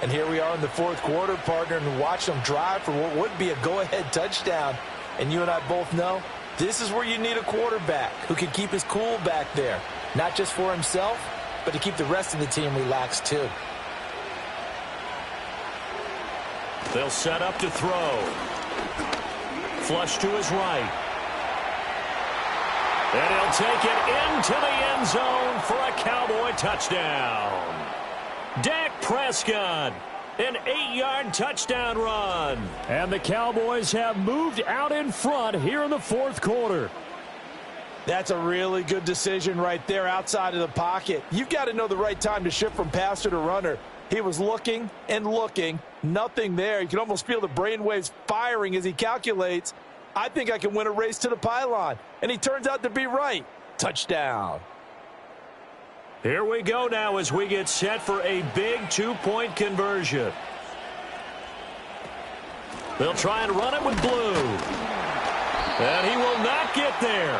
And here we are in the 4th quarter, partner, and watch them drive for what would be a go-ahead touchdown. And you and I both know this is where you need a quarterback who can keep his cool back there. Not just for himself, but to keep the rest of the team relaxed too. They'll set up to throw. Flush to his right. And he'll take it into the end zone for a Cowboy touchdown. Dak Prescott, an 8-yard touchdown run. And the Cowboys have moved out in front here in the 4th quarter. That's a really good decision right there outside of the pocket. You've got to know the right time to shift from passer to runner. He was looking and looking, nothing there. You can almost feel the brainwaves firing as he calculates, I think I can win a race to the pylon. And he turns out to be right. Touchdown. Here we go now as we get set for a big 2-point conversion. They'll try and run it with Blue. And he will not get there.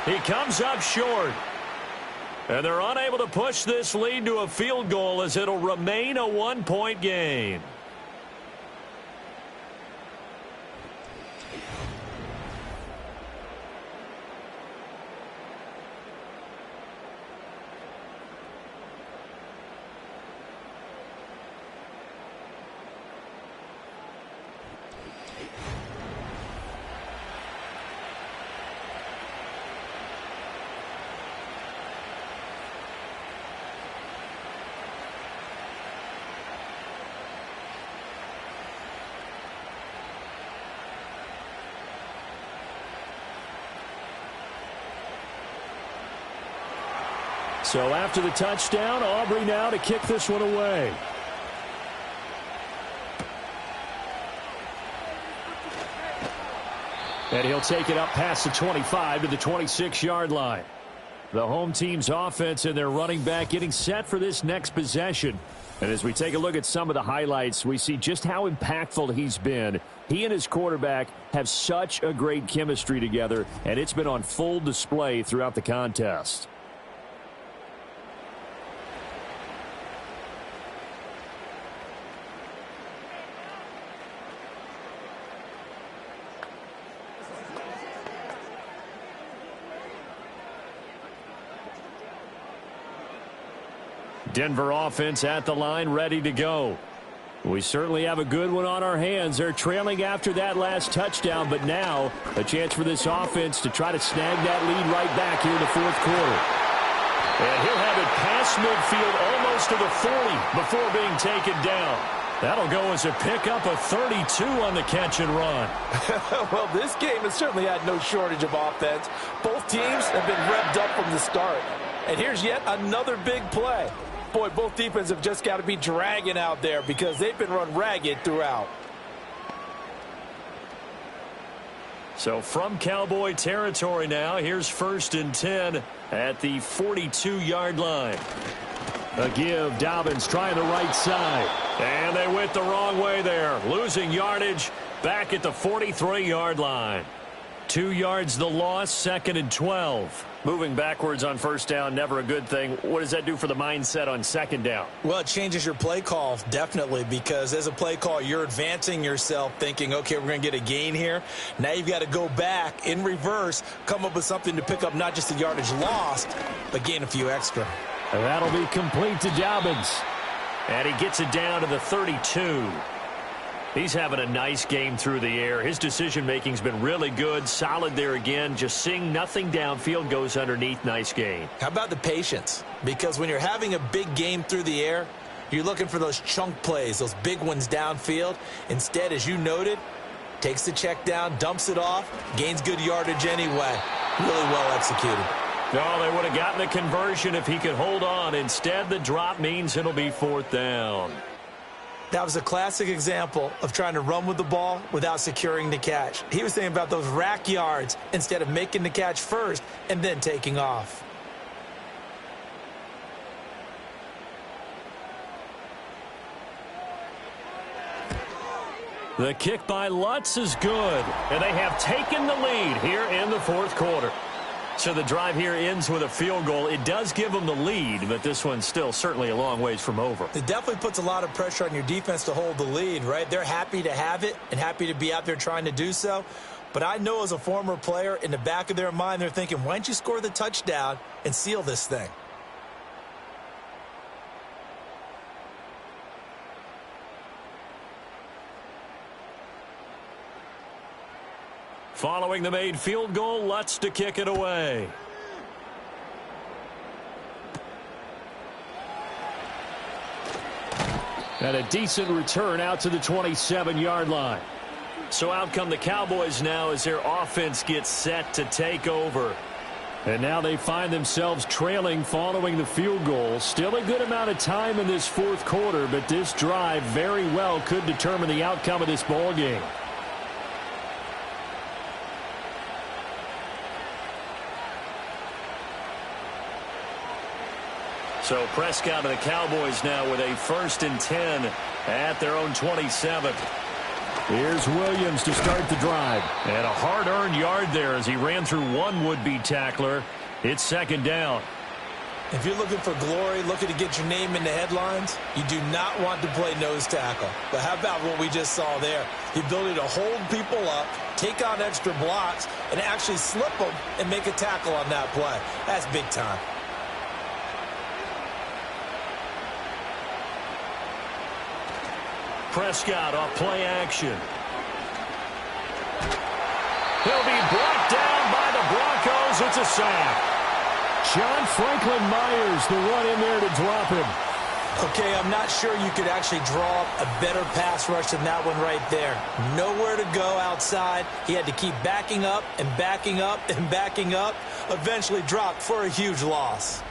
He comes up short. And they're unable to push this lead to a field goal as it'll remain a 1-point game. So after the touchdown, Aubrey now to kick this one away. And he'll take it up past the 25 to the 26-yard line. The home team's offense and their running back getting set for this next possession. And as we take a look at some of the highlights, we see just how impactful he's been. He and his quarterback have such a great chemistry together, and it's been on full display throughout the contest. Denver offense at the line, ready to go. We certainly have a good one on our hands. They're trailing after that last touchdown, but now a chance for this offense to try to snag that lead right back here in the fourth quarter. And he'll have it past midfield almost to the 40 before being taken down. That'll go as a pickup of 32 on the catch and run. Well, this game has certainly had no shortage of offense. Both teams have been revved up from the start. And here's yet another big play. Boy, both defenses have just got to be dragging out there because they've been run ragged throughout. So from Cowboy territory now, here's 1st and 10 at the 42-yard line. A give, Dobbins trying the right side. And they went the wrong way there, losing yardage back at the 43-yard line. 2 yards the loss, 2nd and 12. Moving backwards on first down, never a good thing. What does that do for the mindset on 2nd down? Well, it changes your play call, definitely, because as a play call, you're advancing yourself thinking, okay, we're going to get a gain here. Now you've got to go back in reverse, come up with something to pick up not just the yardage lost, but gain a few extra. And that'll be complete to Dobbins. And he gets it down to the 32. He's having a nice game through the air. His decision-making's been really good, solid there again. Just seeing nothing downfield, goes underneath. Nice gain. How about the patience? Because when you're having a big game through the air, you're looking for those chunk plays, those big ones downfield. Instead, as you noted, takes the check down, dumps it off, gains good yardage anyway. Really well executed. No, they would have gotten the conversion if he could hold on. Instead, the drop means it'll be 4th down. That was a classic example of trying to run with the ball without securing the catch. He was thinking about those rack yards instead of making the catch first and then taking off. The kick by Lutz is good, and they have taken the lead here in the fourth quarter. So the drive here ends with a field goal. It does give them the lead, but this one's still certainly a long ways from over. It definitely puts a lot of pressure on your defense to hold the lead, right? They're happy to have it and happy to be out there trying to do so. But I know as a former player, in the back of their mind, they're thinking, why don't you score the touchdown and seal this thing? Following the made field goal, Lutz to kick it away. And a decent return out to the 27-yard line. So out come the Cowboys now as their offense gets set to take over. And now they find themselves trailing following the field goal. Still a good amount of time in this fourth quarter, but this drive very well could determine the outcome of this ball game. So Prescott and the Cowboys now with a 1st and 10 at their own 27. Here's Williams to start the drive. And a hard-earned yard there as he ran through one would-be tackler. It's 2nd down. If you're looking for glory, looking to get your name in the headlines, you do not want to play nose tackle. But how about what we just saw there? The ability to hold people up, take on extra blocks, and actually slip them and make a tackle on that play. That's big time. Prescott off play action. He'll be brought down by the Broncos. It's a sack. John Franklin Myers, the one in there to drop him. Okay, I'm not sure you could actually draw up a better pass rush than that one right there. Nowhere to go outside. He had to keep backing up and backing up and backing up. Eventually dropped for a huge loss.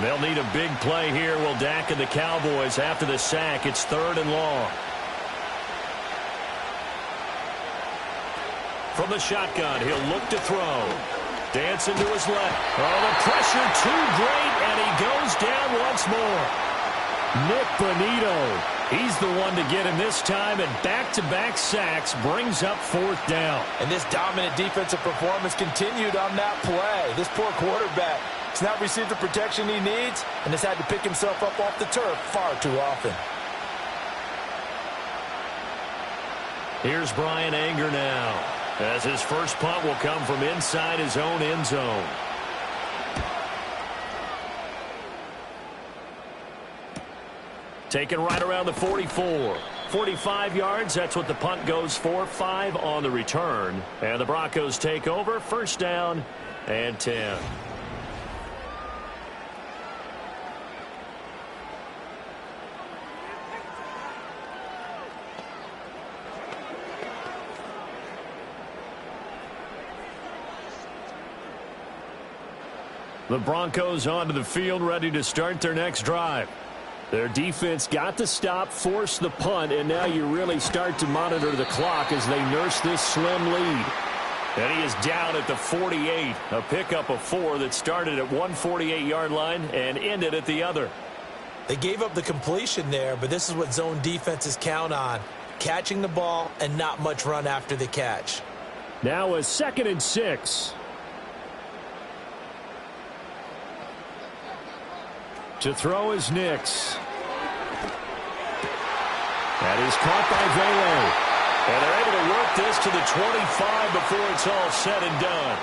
They'll need a big play here. Will Dak and the Cowboys after the sack. It's 3rd and long. From the shotgun, he'll look to throw. Dancing to his left. Oh, the pressure too great, and he goes down once more. Nick Bonito, he's the one to get him this time, and back-to-back sacks brings up 4th down. And this dominant defensive performance continued on that play. This poor quarterback has not received the protection he needs and has had to pick himself up off the turf far too often. Here's Brian Anger now, as his first punt will come from inside his own end zone. Taken right around the 44. 45 yards, that's what the punt goes for. 5 on the return. And the Broncos take over. 1st down and 10. The Broncos onto the field, ready to start their next drive. Their defense got to stop, force the punt, and now you really start to monitor the clock as they nurse this slim lead. And he is down at the 48, a pickup of 4 that started at one 48-yard line and ended at the other. They gave up the completion there, but this is what zone defenses count on, catching the ball and not much run after the catch. Now a 2nd and 6. To throw is Nix. That is caught by Velo. And they're able to work this to the 25 before it's all said and done.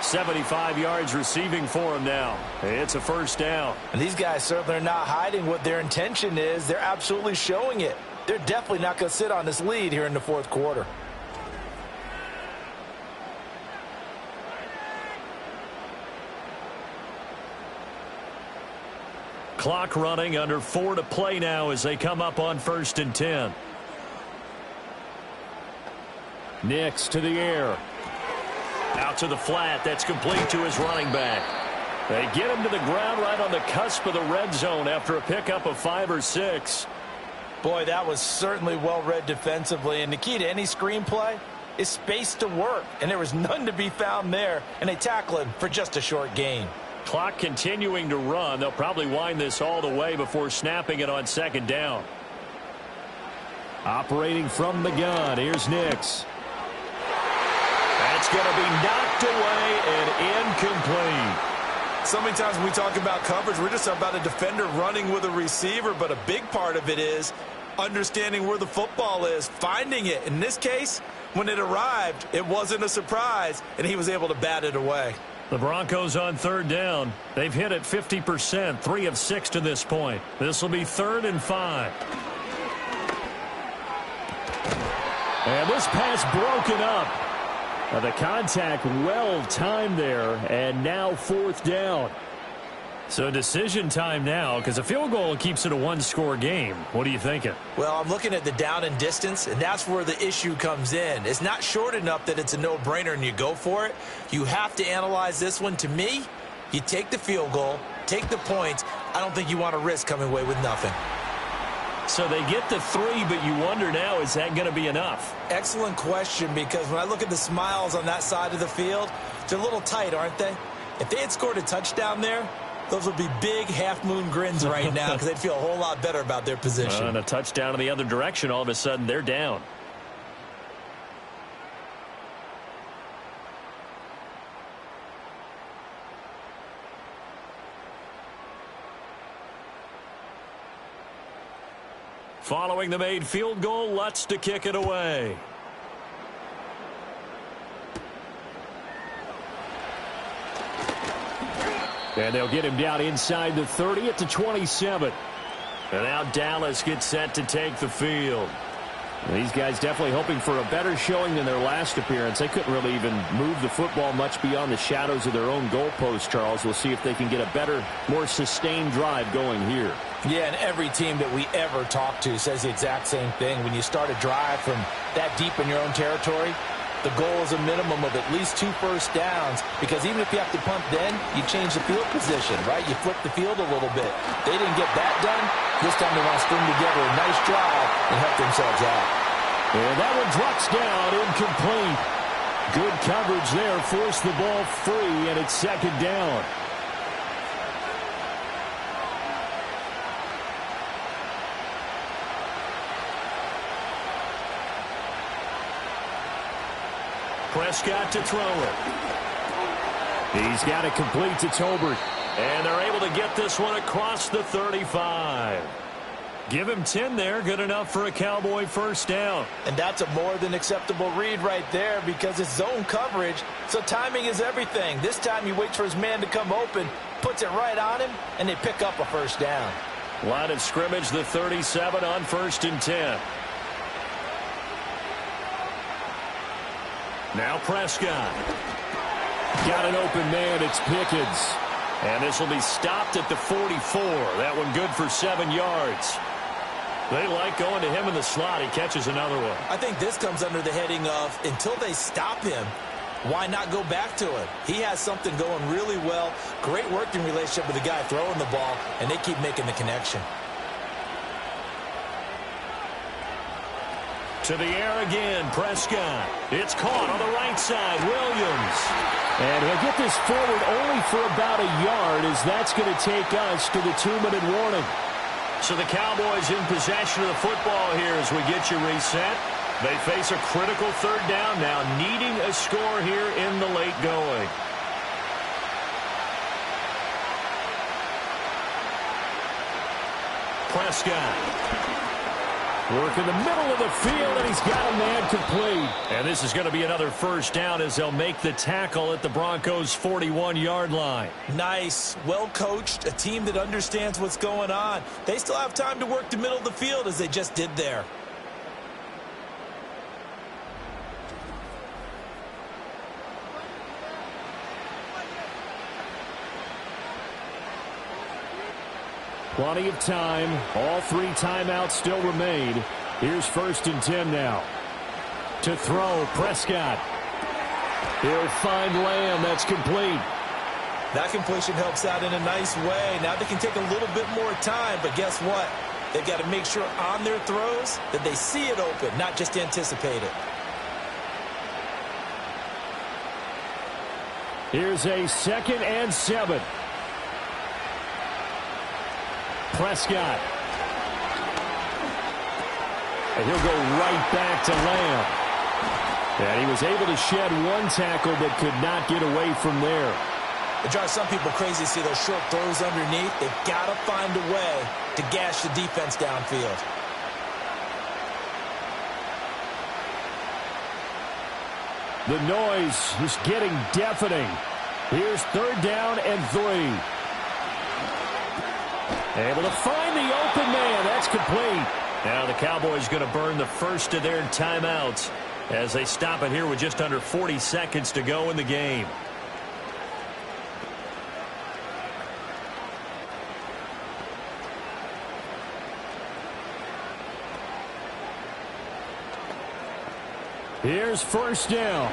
75 yards receiving for him now. It's a 1st down. And these guys certainly are not hiding what their intention is. They're absolutely showing it. They're definitely not going to sit on this lead here in the 4th quarter. Clock running, under 4 to play now as they come up on 1st and 10. Nix to the air. Out to the flat. That's complete to his running back. They get him to the ground right on the cusp of the red zone after a pickup of 5 or 6. Boy, that was certainly well read defensively. And the key to any screenplay is space to work. And there was none to be found there. And they tackle him for just a short gain. Clock continuing to run. They'll probably wind this all the way before snapping it on 2nd down. Operating from the gun. Here's Nix. That's going to be knocked away and incomplete. So many times when we talk about coverage, we're just about a defender running with a receiver, but a big part of it is understanding where the football is, finding it. In this case, when it arrived, it wasn't a surprise, and he was able to bat it away. The Broncos on 3rd down. They've hit it 50%, 3 of 6 to this point. This will be 3rd and 5. And this pass broken up. Now the contact well timed there, and now 4th down. So decision time now, because a field goal keeps it a 1-score game. What are you thinking? Well, I'm looking at the down and distance, and that's where the issue comes in. It's not short enough that it's a no-brainer and you go for it. You have to analyze this one. To me, you take the field goal, take the points. I don't think you want to risk coming away with nothing. So they get the 3, but you wonder now, is that going to be enough? Excellent question, because when I look at the smiles on that side of the field, they're a little tight, aren't they? If they had scored a touchdown there, those would be big half-moon grins right now because they'd feel a whole lot better about their position. And a touchdown in the other direction, all of a sudden they're down. Following the made field goal, Lutz to kick it away. And they'll get him down inside the 30 at the 27. And now Dallas gets set to take the field. These guys definitely hoping for a better showing than their last appearance. They couldn't really even move the football much beyond the shadows of their own goalpost, Charles. We'll see if they can get a better, more sustained drive going here. Yeah, and every team that we ever talk to says the exact same thing. When you start a drive from that deep in your own territory, The goal is a minimum of at least 2 first downs, because even if you have to punt then, you change the field position, right? You flip the field a little bit. They didn't get that done. This time they want to string together a nice drive and help themselves out. And that one drops down, incomplete. Good coverage there, forced the ball free, and it's second down. Prescott to throw it. He's got it complete to Tolbert. And they're able to get this one across the 35. Give him 10 there. Good enough for a Cowboy first down. And that's a more than acceptable read right there, because it's zone coverage, so timing is everything. This time he waits for his man to come open, puts it right on him, and they pick up a first down. Line of scrimmage, the 37 on 1st and 10. Now Prescott. Got an open man. It's Pickens. And this will be stopped at the 44. That one good for 7 yards. They like going to him in the slot. He catches another one. I think this comes under the heading of, until they stop him, why not go back to him? He has something going really well. Great working relationship with the guy throwing the ball, and they keep making the connection. To the air again, Prescott. It's caught on the right side, Williams. And he'll get this forward only for about a yard, as that's going to take us to the 2-minute warning. So the Cowboys in possession of the football here as we get you reset. They face a critical 3rd down now, needing a score here in the late going. Prescott. Work in the middle of the field, and he's got a man complete. And this is going to be another first down as they'll make the tackle at the Broncos' 41-yard line. Nice. Well coached. A team that understands what's going on. They still have time to work the middle of the field as they just did there. Plenty of time. All 3 timeouts still remain. Here's 1st and 10 now. To throw, Prescott. He'll find Lamb. That's complete. That completion helps out in a nice way. Now they can take a little bit more time, but guess what? They've got to make sure on their throws that they see it open, not just anticipate it. Here's a 2nd and 7. Prescott. And he'll go right back to Lamb. And he was able to shed 1 tackle but could not get away from there. It drives some people crazy to see those short throws underneath. They've got to find a way to gash the defense downfield. The noise is getting deafening. Here's 3rd down and 3. Able to find the open man. That's complete. Now the Cowboys going to burn the first of their timeouts as they stop it here with just under 40 seconds to go in the game. Here's 1st down.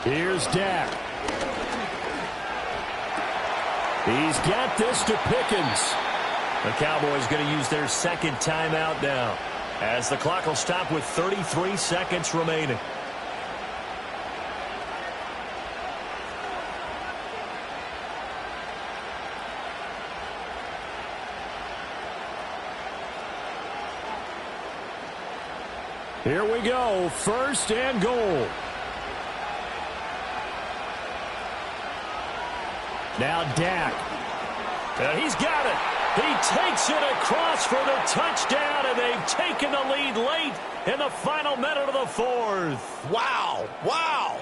Here's Dak. He's got this to Pickens. The Cowboys going to use their 2nd timeout now as the clock will stop with 33 seconds remaining. Here we go. 1st and goal. Now Dak. He's got it. He takes it across for the touchdown, and they've taken the lead late in the final minute of the 4th. Wow. Wow.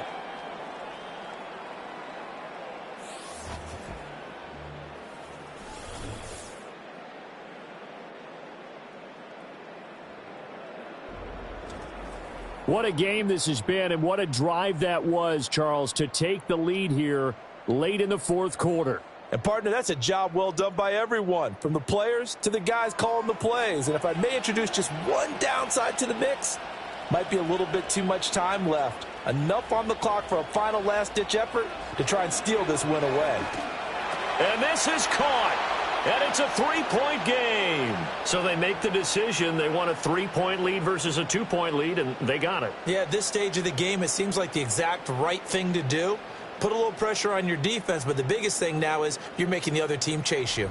What a game this has been, and what a drive that was, Charles, to take the lead here late in the 4th quarter. And, partner, that's a job well done by everyone, from the players to the guys calling the plays. And if I may introduce just one downside to the mix, might be a little bit too much time left. Enough on the clock for a final last-ditch effort to try and steal this win away. And this is caught. And it's a 3-point game. So they make the decision. They want a 3-point lead versus a 2-point lead, and they got it. Yeah, at this stage of the game, it seems like the exact right thing to do. Put a little pressure on your defense, but the biggest thing now is you're making the other team chase you.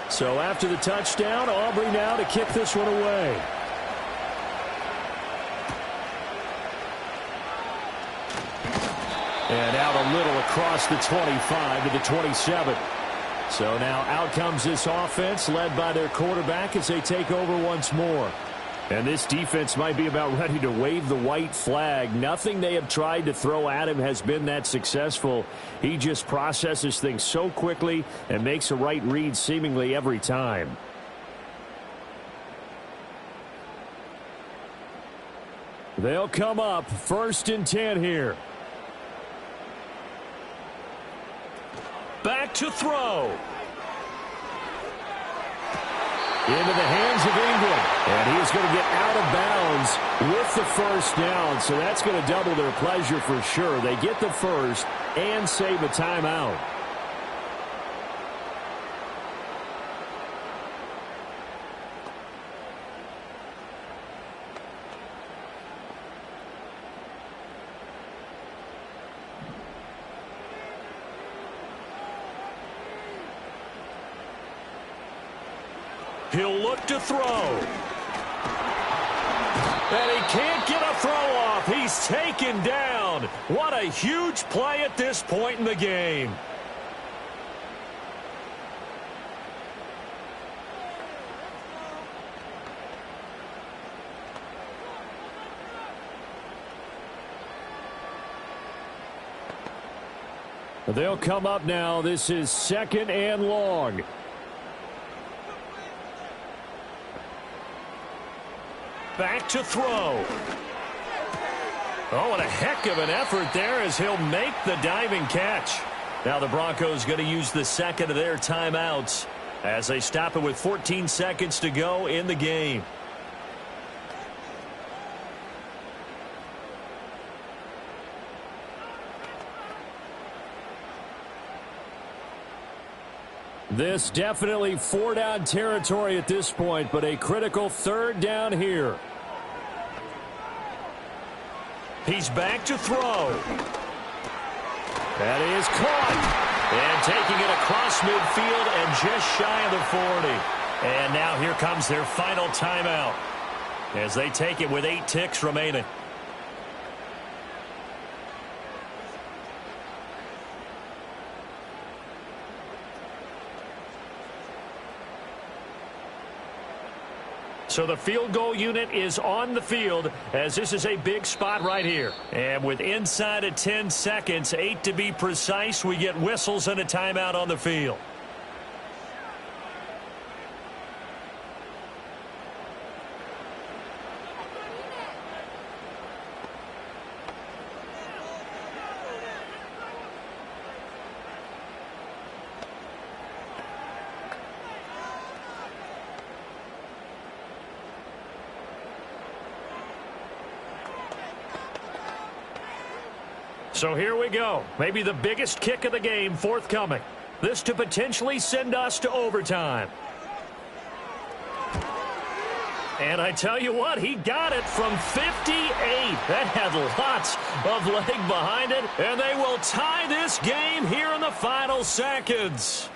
So after the touchdown, Aubrey now to kick this one away. And out a little across the 25 to the 27. So now out comes this offense led by their quarterback as they take over once more. And this defense might be about ready to wave the white flag. Nothing they have tried to throw at him has been that successful. He just processes things so quickly and makes a right read seemingly every time. They'll come up 1st and 10 here. Back to throw. Into the hands of Ingram. And he's going to get out of bounds with the first down. So that's going to double their pleasure for sure. They get the first and save a timeout. He'll look to throw. And he can't get a throw off. He's taken down. What a huge play at this point in the game. They'll come up now. This is 2nd and long. Back to throw. Oh, what a heck of an effort there as he'll make the diving catch. Now the Broncos going to use the second of their timeouts as they stop it with 14 seconds to go in the game. This definitely 4-down territory at this point, but a critical 3rd down here. He's back to throw. That is caught. And taking it across midfield and just shy of the 40. And now here comes their final timeout as they take it with 8 ticks remaining. So the field goal unit is on the field as this is a big spot right here. And with inside of 10 seconds, 8 to be precise, we get whistles and a timeout on the field. So here we go. Maybe the biggest kick of the game forthcoming. This to potentially send us to overtime. And I tell you what, he got it from 58. That had lots of leg behind it. And they will tie this game here in the final seconds.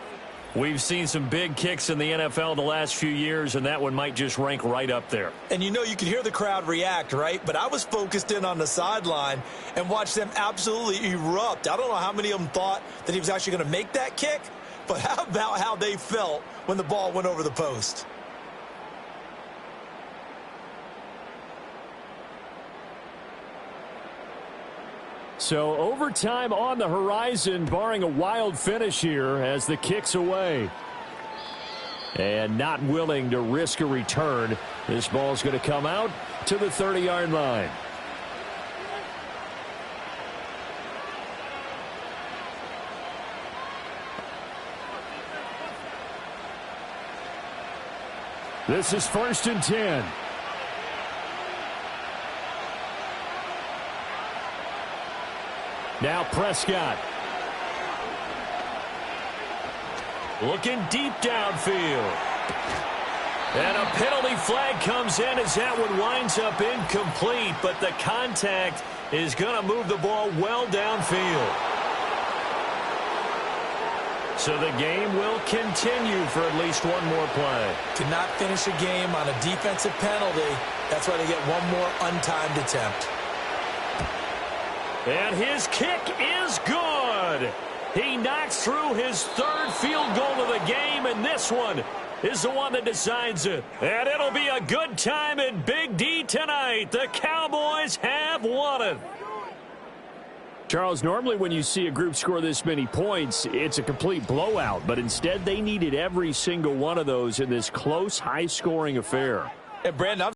We've seen some big kicks in the NFL the last few years, and that one might just rank right up there. And you could hear the crowd react, right? But I was focused in on the sideline and watched them absolutely erupt. I don't know how many of them thought that he was actually going to make that kick, but how about how they felt when the ball went over the post? So overtime on the horizon, barring a wild finish here as the kick's away. And not willing to risk a return. This ball's going to come out to the 30-yard line. This is 1st and 10. Now Prescott. Looking deep downfield. And a penalty flag comes in as that one winds up incomplete, but the contact is going to move the ball well downfield. So the game will continue for at least one more play. Could not finish a game on a defensive penalty. That's why they get one more untimed attempt. And his kick is good. He knocks through his 3rd field goal of the game, and this one is the one that decides it. And it'll be a good time in Big D tonight. The Cowboys have won it. Charles, normally when you see a group score this many points, it's a complete blowout. But instead, they needed every single one of those in this close, high-scoring affair. And Brandon,